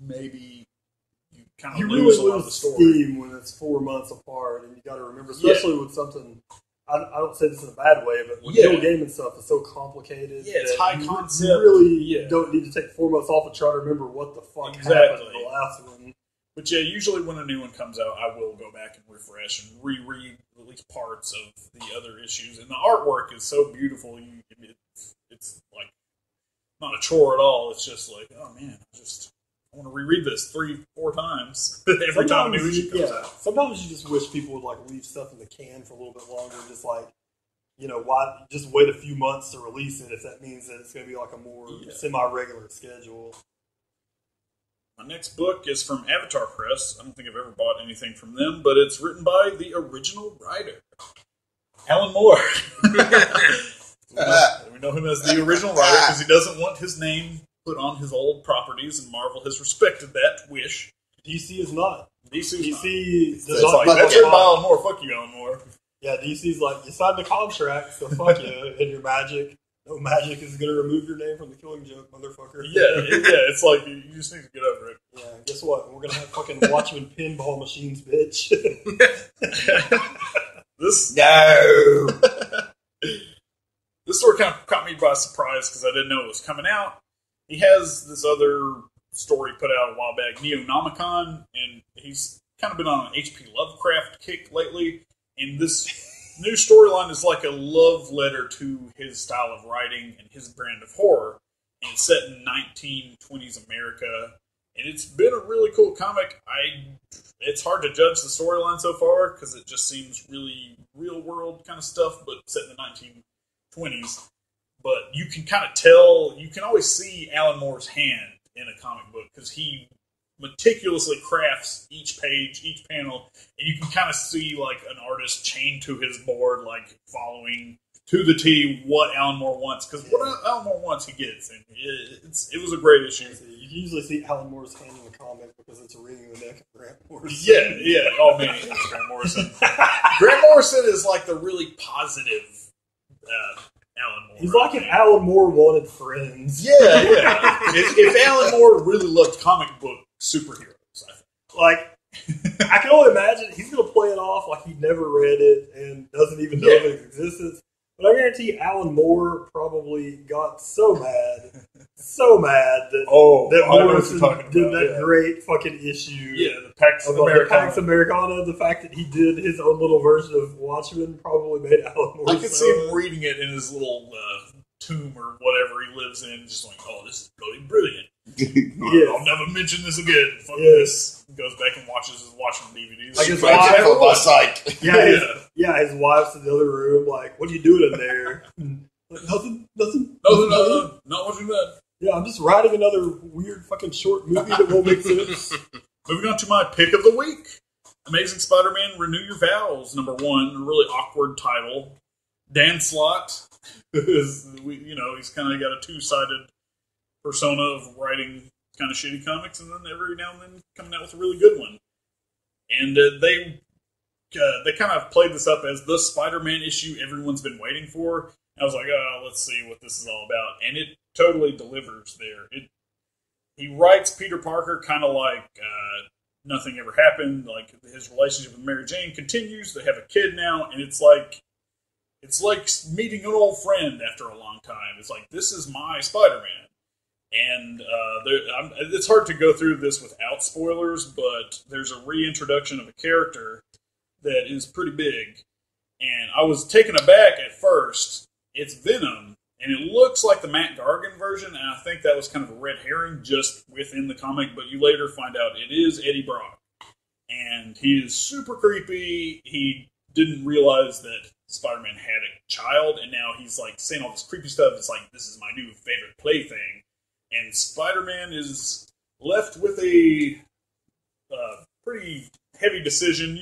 maybe you kind of lose a lot of the story. Steam when it's 4 months apart, and you got to remember, especially with something, I don't say this in a bad way, but with Neil Gaiman stuff, it's so complicated. Yeah, it's high concept. You really don't need to take 4 months off and try to remember what the fuck happened in the last one. But yeah, usually when a new one comes out, I will go back and refresh and reread at least parts of the other issues. And the artwork is so beautiful. It's like not a chore at all. It's just like, oh man, I want to reread this 3-4 times every time a new issue comes out. Sometimes you just wish people would like leave stuff in the can for a little bit longer, just like, why just wait a few months to release it if that means that it's going to be like a more semi-regular schedule. My next book is from Avatar Press. I don't think I've ever bought anything from them, but it's written by the original writer, Alan Moore. We know him as the original writer because he doesn't want his name put on his old properties, and Marvel has respected that wish. DC is not. DC does not. That's written by Alan Moore. Fuck you, Alan Moore. Yeah, DC's like, you signed the contract, so fuck you and your magic. No magic is going to remove your name from the Killing Joke, motherfucker. Yeah, it's like, you just need to get over it. Yeah, guess what? We're going to have fucking Watchmen pinball machines, bitch. No! This story kind of caught me by surprise because I didn't know it was coming out. He has this other story put out a while back, Neonomicon, and he's kind of been on an H.P. Lovecraft kick lately, and this new storyline is like a love letter to his style of writing and his brand of horror. And it's set in 1920s America. And it's been a really cool comic. It's hard to judge the storyline so far because it just seems really real world kind of stuff, but set in the 1920s. But you can kind of tell, you can always see Alan Moore's hand in a comic book because he meticulously crafts each page, each panel, and you can kind of see like an artist chained to his board, like following to the T what Alan Moore wants. Because what Alan Moore wants, he gets, and it was a great issue. You can usually see Alan Moore's hand in the comic because it's wringing the neck of Grant Morrison. Yeah. Oh man, it's Grant Morrison. Grant Morrison is like the really positive Alan Moore. He's like if Alan Moore wanted friends. Yeah. If Alan Moore really loved comic book superheroes, I think. Like, I can only imagine he's going to play it off like he never read it and doesn't even know of its existence. But I guarantee Alan Moore probably got so mad that Morrison did that great fucking issue. Yeah, the Pax Americana. The fact that he did his own little version of Watchmen probably made Alan Moore. I could see him reading it in his little tomb or whatever he lives in, just like, oh, this is bloody brilliant. I'll never mention this again. Fuck this. Goes back and watches his Watchmen DVDs. Like his his wife's in the other room, like, what are you doing in there? Like, nothing. Not watching that. Yeah, I'm just writing another weird fucking short movie that won't make sense. Moving on to my pick of the week. Amazing Spider-Man Renew Your Vows, #1. A really awkward title. Dan Slott he's kind of got a two-sided persona of writing kind of shitty comics, and then every now and then coming out with a really good one. And they kind of played this up as the Spider-Man issue everyone's been waiting for. I was like, let's see what this is all about. And it totally delivers there. He writes Peter Parker kind of like nothing ever happened. Like, his relationship with Mary Jane continues. They have a kid now, and it's like meeting an old friend after a long time. It's like, this is my Spider-Man. And it's hard to go through this without spoilers, but there's a reintroduction of a character that is pretty big. And I was taken aback at first. It's Venom, and it looks like the Matt Gargan version, and I think that was kind of a red herring just within the comic, but you later find out it is Eddie Brock. And he is super creepy. He didn't realize that Spider-Man had a child, and now he's like saying all this creepy stuff. It's like, this is my new favorite plaything. And Spider-Man is left with a pretty heavy decision.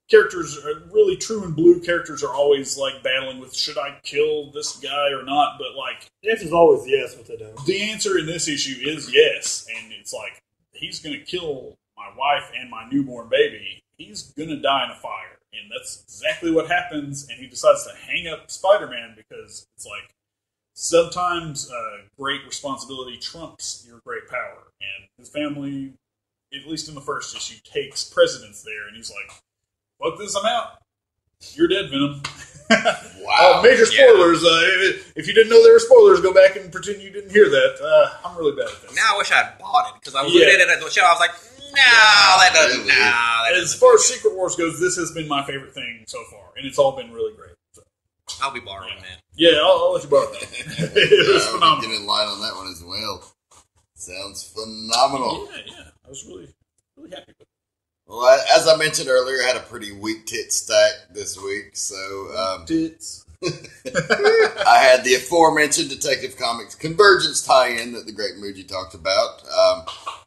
Characters are really true and blue characters are always like battling with, should I kill this guy or not? But like, The answer is always yes what they do. the answer in this issue is yes. And it's like, he's going to kill my wife and my newborn baby. He's going to die in a fire. And that's exactly what happens. And he decides to hang up Spider-Man because it's like, sometimes great responsibility trumps your great power. And his family, at least in the first issue, takes precedence there. And he's like, fuck this, I'm out. You're dead, Venom. Wow. Major spoilers. If you didn't know there were spoilers, go back and pretend you didn't hear that. I'm really bad at this. Now I wish I'd bought it, because I was looking at it at the show. I was like, that doesn't. As far as Secret Wars goes, this has been my favorite thing so far, and it's all been really great. So. I'll be borrowing that. Yeah, I'll let you borrow that. It was phenomenal. Get in line on that one as well. Sounds phenomenal. Yeah. I was really, really happy with it. Well, as I mentioned earlier, I had a pretty weak tit stack this week, so Tits. I had the aforementioned Detective Comics Convergence tie-in that the great Muji talked about.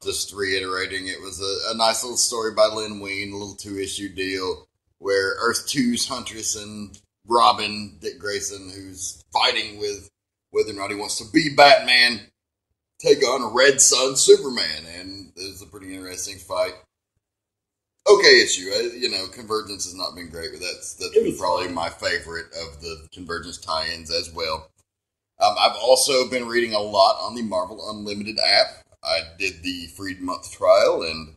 Just reiterating, it was a nice little story by Len Wein, a little 2-issue deal where Earth 2's Huntress and Robin, Dick Grayson, who's fighting with whether or not he wants to be Batman, take on Red Sun Superman, and it was a pretty interesting fight. Okay issue. Convergence has not been great, but that's been probably my favorite of the Convergence tie-ins as well. I've also been reading a lot on the Marvel Unlimited app. I did the free month trial, and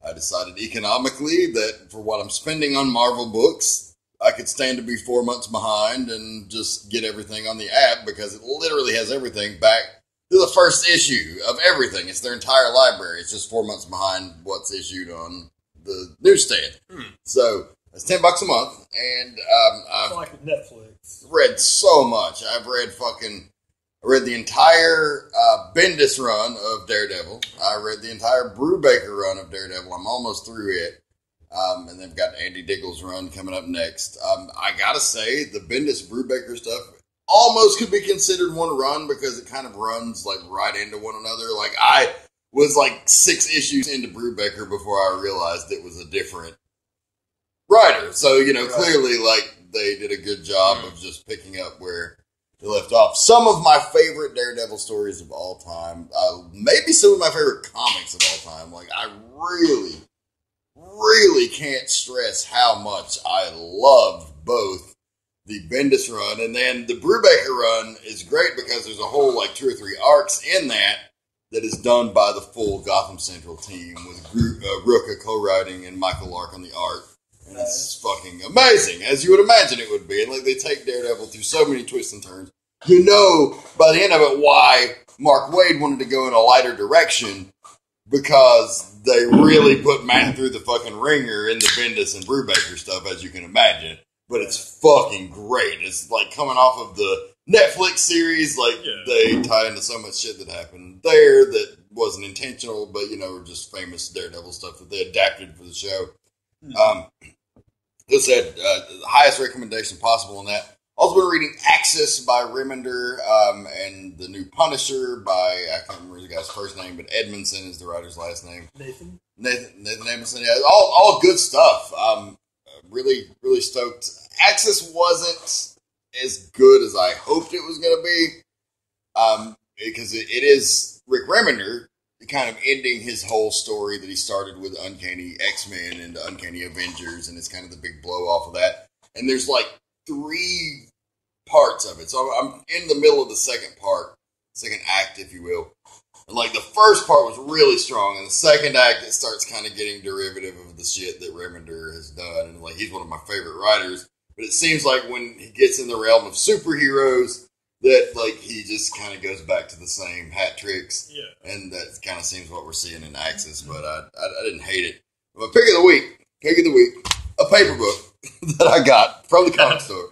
I decided economically that for what I'm spending on Marvel books, I could stand to be 4 months behind and just get everything on the app because it literally has everything back to the first issue of everything. It's their entire library. It's just 4 months behind what's issued on the newsstand. So it's $10 a month, and I've like Netflix. read so much. I read the entire Bendis run of Daredevil. I read the entire Brubaker run of Daredevil. I'm almost through it. And they've got Andy Diggle's run coming up next. I gotta say, the Bendis Brubaker stuff almost could be considered one run because it kind of runs like right into one another. Like, I was like 6 issues into Brubaker before I realized it was a different writer. So, clearly, like, they did a good job of just picking up where they left off. Some of my favorite Daredevil stories of all time, maybe some of my favorite comics of all time. Like, I really can't stress how much I loved both the Bendis run and then the Brubaker run is great because there's a whole, like, 2 or 3 arcs in that is done by the full Gotham Central team with Rucka co-writing and Michael Lark on the art. And it's fucking amazing, as you would imagine it would be. And like, they take Daredevil through so many twists and turns. You know, by the end of it, why Mark Waid wanted to go in a lighter direction, because they really put Matt through the fucking ringer in the Bendis and Brubaker stuff, as you can imagine. But it's fucking great. It's like coming off of the Netflix series, like, they tie into so much shit that happened there that wasn't intentional, but, just famous Daredevil stuff that they adapted for the show. This had the highest recommendation possible on that. Also been reading Axis by Remender, and the new Punisher by, I can't remember the guy's first name, but Edmondson is the writer's last name. Nathan Edmondson, yeah. All good stuff. really, really stoked. Axis wasn't as good as I hoped it was going to be, because it is Rick Remender kind of ending his whole story that he started with Uncanny X-Men and the Uncanny Avengers, and it's kind of the big blow off of that. And there's like 3 parts of it. So I'm in the middle of the second act, if you will. And like the first part was really strong, and the second act it starts kind of getting derivative of the shit that Remender has done. And like he's one of my favorite writers, but it seems like when he gets in the realm of superheroes, that like he just kind of goes back to the same hat tricks. Yeah. And that kind of seems what we're seeing in Axis, but I didn't hate it. My pick of the week, a paper book that I got from the comic store.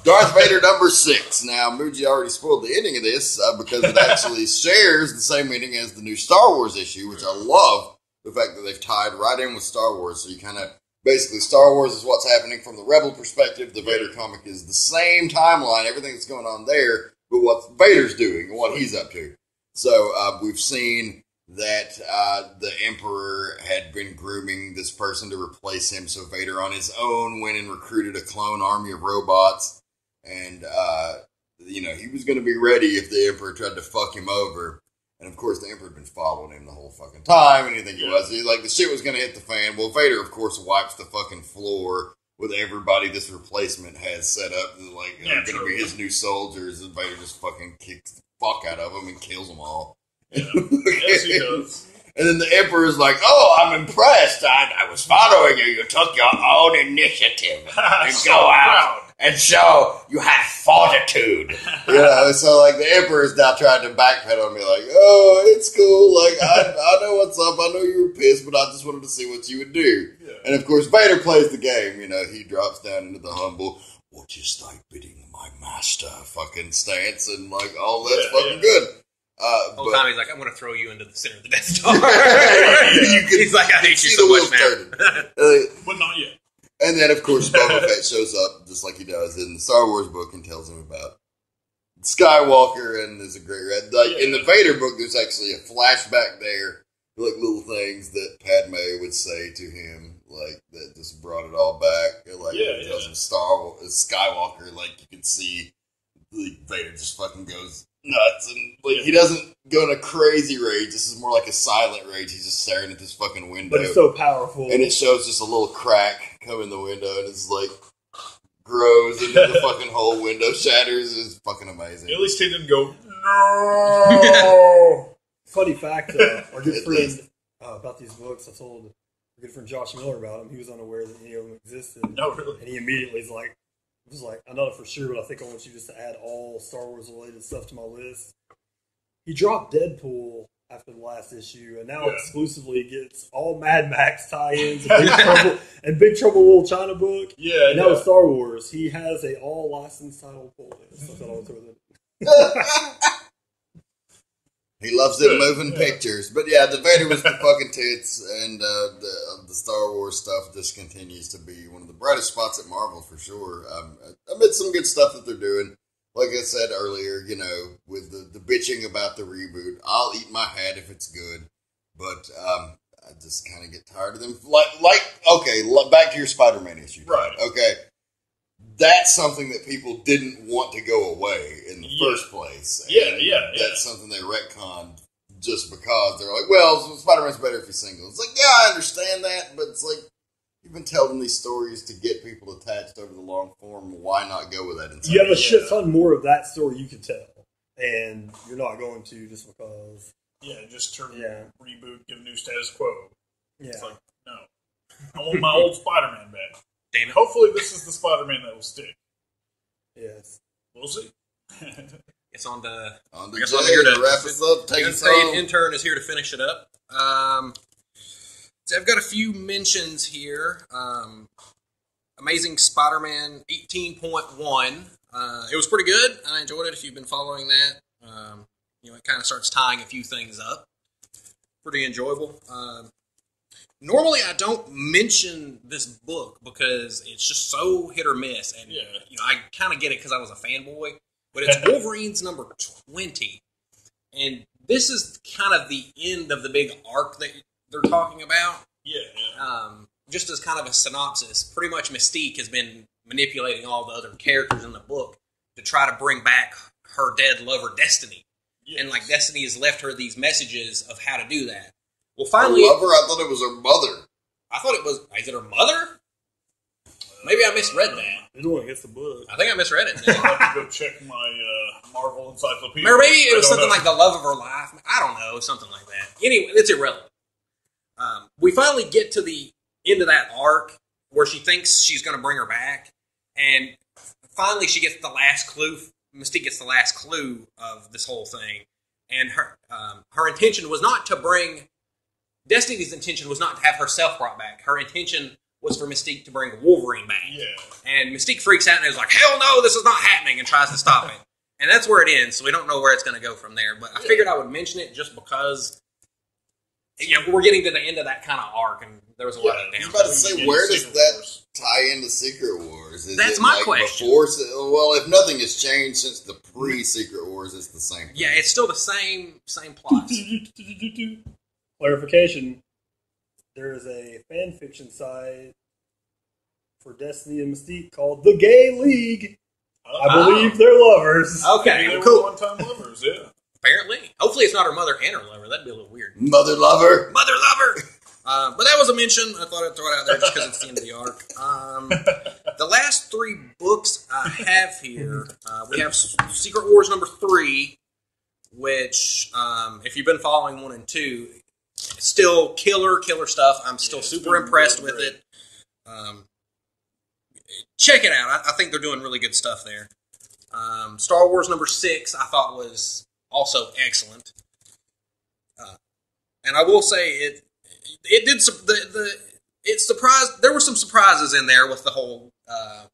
Darth Vader #6. Now, Muji already spoiled the ending of this because it actually shares the same ending as the new Star Wars issue, which I love the fact that they've tied right in with Star Wars. So you kind of, basically, Star Wars is what's happening from the Rebel perspective. The Vader comic is the same timeline, everything that's going on there, but what Vader's doing and what he's up to. So we've seen that the Emperor had been grooming this person to replace him, so Vader on his own went and recruited a clone army of robots. And, he was going to be ready if the Emperor tried to fuck him over. And, of course, the Emperor had been following him the whole fucking time. And he think he was. Like, the shit was going to hit the fan. Well, Vader, of course, wipes the fucking floor with everybody this replacement has set up. Like, they're going to be his new soldiers. And Vader just fucking kicks the fuck out of them and kills them all. Yeah. Yes, he does. And then the Emperor's like, "Oh, I'm impressed. I was following you. You took your own initiative to So go out proud. and show you had fortitude." So like the Emperor's now trying to backpedal and be like, "Oh, it's cool. Like I know what's up. I know you were pissed, but I just wanted to see what you would do." Yeah. And of course, Vader plays the game. He drops down into the humble, "What is thy bidding, my master?" fucking stance, and like all that's fucking good. The whole time he's like, "I'm going to throw you into the center of the Death Star." He's like, "I hate you see so the much, wheels man." turning. But not yet. And then, of course, Boba Fett shows up just like he does in the Star Wars book and tells him about Skywalker, and there's a great red. Like in the Vader book, there's actually a flashback there, like little things that Padme would say to him, like that just brought it all back. Like it tells him Skywalker, like you can see, like Vader just fucking goes nuts, and like he doesn't go in a crazy rage. This is more like a silent rage. He's just staring at this fucking window, But it's so powerful. and it shows just a little crack come in the window, and it's like grows, and then the fucking whole window shatters. It's fucking amazing. At least he didn't go, "No." Funny fact, our good friend about these books, I told our good friend Josh Miller about them. He was unaware that any of them existed. No, really. And he immediately was like, "I know it for sure, but I think I want you just to add all Star Wars related stuff to my list." He dropped Deadpool after the last issue, and now exclusively gets all Mad Max tie-ins and Big Trouble Little China book. Yeah, and now with Star Wars, he has a all licensed title pull list. I thought I would throw that. He loves them moving pictures. But yeah, the Vader was the fucking tits, and the Star Wars stuff just continues to be one of the brightest spots at Marvel for sure. Amid some good stuff that they're doing. Like I said earlier, with the bitching about the reboot, I'll eat my hat if it's good. But I just kind of get tired of them. Back to your Spider-Man issue. Right. Okay. That's something that people didn't want to go away in the first place. That's something they retconned just because they're like, well, Spider-Man's better if he's single. It's like, yeah, I understand that, but it's like, you've been telling these stories to get people attached over the long form. Why not go with that? You have a shit ton more of that story you can tell, and you're not going to just because. Yeah, just to reboot, give new status quo. Yeah. It's like, no. I want my old Spider-Man back. Damn it. Hopefully this is the Spider-Man that will stick. Yes. We'll see. It's on the Jay here to wrap us up. Take us home. Intern is here to finish it up. So I've got a few mentions here. Amazing Spider-Man 18.1. It was pretty good. I enjoyed it. If you've been following that, it kind of starts tying a few things up. Pretty enjoyable. Normally, I don't mention this book because it's just so hit or miss, and I kind of get it because I was a fanboy. But it's Wolverine's number 20, and this is kind of the end of the big arc that they're talking about. just as kind of a synopsis, pretty much Mystique has been manipulating all the other characters in the book to try to bring back her dead lover, Destiny. Yes. And like Destiny has left her these messages of how to do that. Well, finally, her lover? I thought it was her mother. I thought it was. Is it her mother? Maybe I misread that. It's the one that gets the book. I think I misread it. I'll have to go check my Marvel encyclopedia. Or maybe it was something like the love of her life. I don't know, something like that. Anyway, it's irrelevant. We finally get to the end of that arc where she thinks she's going to bring her back, and finally she gets the last clue. Mystique gets the last clue of this whole thing, and her intention was not to bring. Destiny's intention was not to have herself brought back. Her intention was for Mystique to bring Wolverine back. Yeah. And Mystique freaks out and is like, hell no, this is not happening, and tries to stop it. And that's where it ends, so we don't know where it's going to go from there. But I figured I would mention it just because we're getting to the end of that kind of arc, and there was a lot of damage. I was about to say, where does that tie into Secret Wars? That's my question. Well, if nothing has changed since the pre-Secret Wars, it's the same thing. Yeah, it's still the same plot. Clarification. There is a fan fiction site for Destiny and Mystique called The Gay League. I believe they're lovers. Okay, they cool. were one-time lovers, yeah. Apparently. Hopefully it's not her mother and her lover. That'd be a little weird. Mother lover. Mother lover! But that was a mention. I thought I'd throw it out there just because it's the end of the arc. The last 3 books I have here, we have Secret Wars number 3, which, if you've been following 1 and 2, still killer stuff. I'm still super impressed with it. Check it out. I think they're doing really good stuff there. Star Wars number 6 I thought was also excellent. And I will say it did it surprised. There were some surprises in there with the whole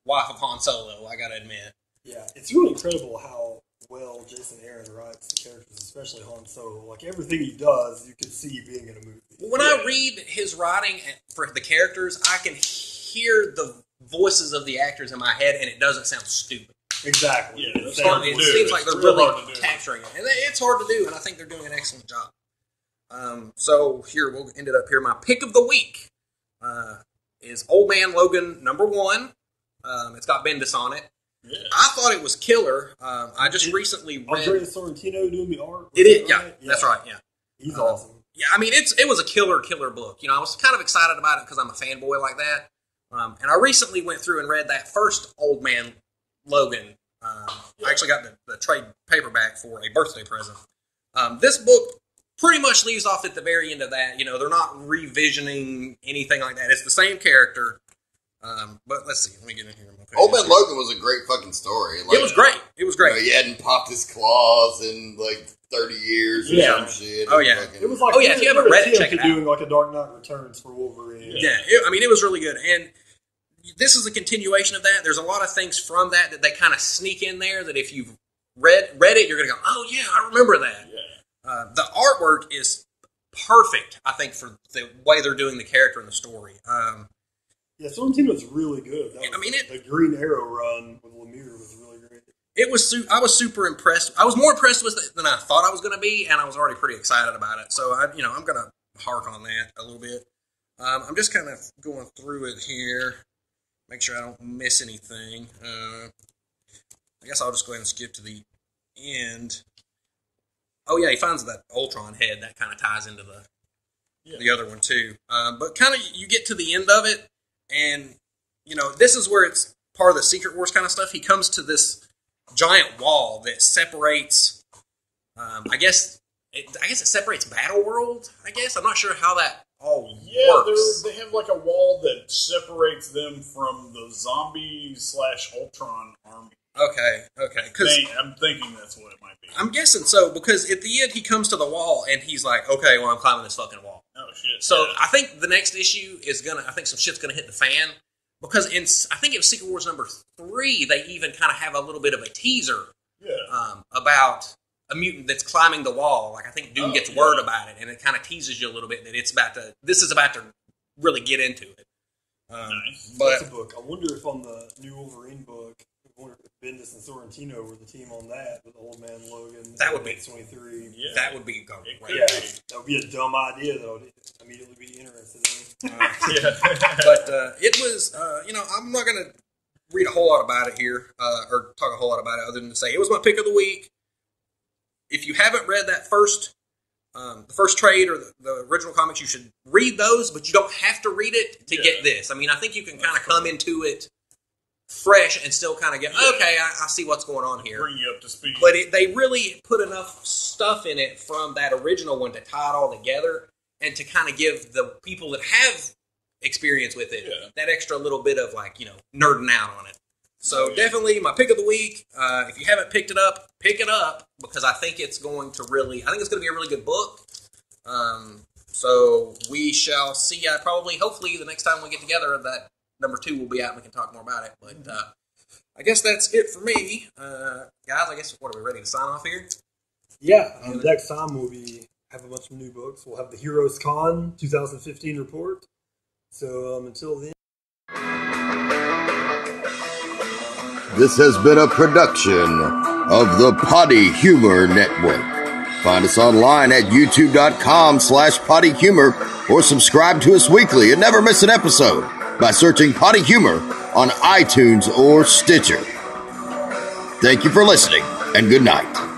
wife of Han Solo, I gotta admit. Yeah, it's really incredible how well Jason Aaron writes the characters, especially Han Solo. Like, everything he does, you can see being in a movie. When I read his writing for the characters, I can hear the voices of the actors in my head, and it doesn't sound stupid. Exactly. Yeah, it seems like they're really capturing it. And it's hard to do, and I think they're doing an excellent job. So here, we'll end it up here. My pick of the week is Old Man Logan number 1. It's got Bendis on it. Yeah. I thought it was killer. I just recently read... Andrea Sorrentino doing the art? It is, yeah. That's right, yeah. He's awesome. Yeah, I mean, it was a killer book. I was kind of excited about it because I'm a fanboy like that. And I recently went through and read that first Old Man Logan. I actually got the trade paperback for a birthday present. This book pretty much leaves off at the very end of that. They're not revisioning anything like that. It's the same character. But let's see. Let me get in here. Old Man Logan was a great fucking story. It was great. It was great. He hadn't popped his claws in like 30 years or some shit. Oh, yeah. It was like, if you haven't read it, check it out. Doing like a Dark Knight Returns for Wolverine. Yeah, it was really good. And this is a continuation of that. There's a lot of things from that they kind of sneak in there that if you've read it, you're going to go, oh, yeah, I remember that. Yeah. The artwork is perfect, I think, for the way they're doing the character and the story. Yeah, Sorrentino's really good. The Green Arrow run with Lemire was really great. I was super impressed. I was more impressed with it than I thought I was going to be, and I was already pretty excited about it. So I'm going to hark on that a little bit. I'm just kind of going through it here, make sure I don't miss anything. I guess I'll just go ahead and skip to the end. Oh yeah, he finds that Ultron head. That kind of ties into the other one too. But kind of you get to the end of it, and this is where it's part of the Secret Wars kind of stuff. He comes to this giant wall that separates. I guess it separates Battleworld. I guess I'm not sure how that all works. They have like a wall that separates them from the zombie/Ultron army. Okay. I'm thinking that's what it might be. I'm guessing so, because at the end he comes to the wall and he's like, okay, well, I'm climbing this fucking wall. Oh, shit. So I think the next issue I think some shit's going to hit the fan, because I think it was Secret Wars number 3, they even kind of have a little bit of a teaser about a mutant that's climbing the wall. Like, I think Doom gets word about it, and it kind of teases you a little bit that this is about to really get into it. Nice. But that's a book. I wonder if on the new Wolverine book, Bendis and Sorrentino were the team on that with Old Man Logan. That would be 23. Yeah. That would be great. Yeah, that would be a dumb idea that I would immediately be interested in. But it was, I'm not going to read a whole lot about it here, or talk a whole lot about it, other than to say it was my pick of the week. If you haven't read that the first trade or the original comics, you should read those, but you don't have to read it to get this. I mean, I think you can kind of come into it fresh and still kind of get, okay, I see what's going on here. Bring you up to speed. But they really put enough stuff in it from that original one to tie it all together and to kind of give the people that have experience with it that extra little bit of, like, nerding out on it. So definitely my pick of the week. If you haven't picked it up, pick it up, because I think it's going to be a really good book. So we shall see hopefully the next time we get together, that number 2 will be out and we can talk more about it. But I guess that's it for me. Guys, I guess, what are we ready to sign off here? Yeah, next time we'll have a bunch of new books. We'll have the HeroesCon 2015 report. So until then. This has been a production of the Potty Humor Network. Find us online at youtube.com/pottyhumor or subscribe to us weekly and never miss an episode by searching Potty Humor on iTunes or Stitcher. Thank you for listening, and good night.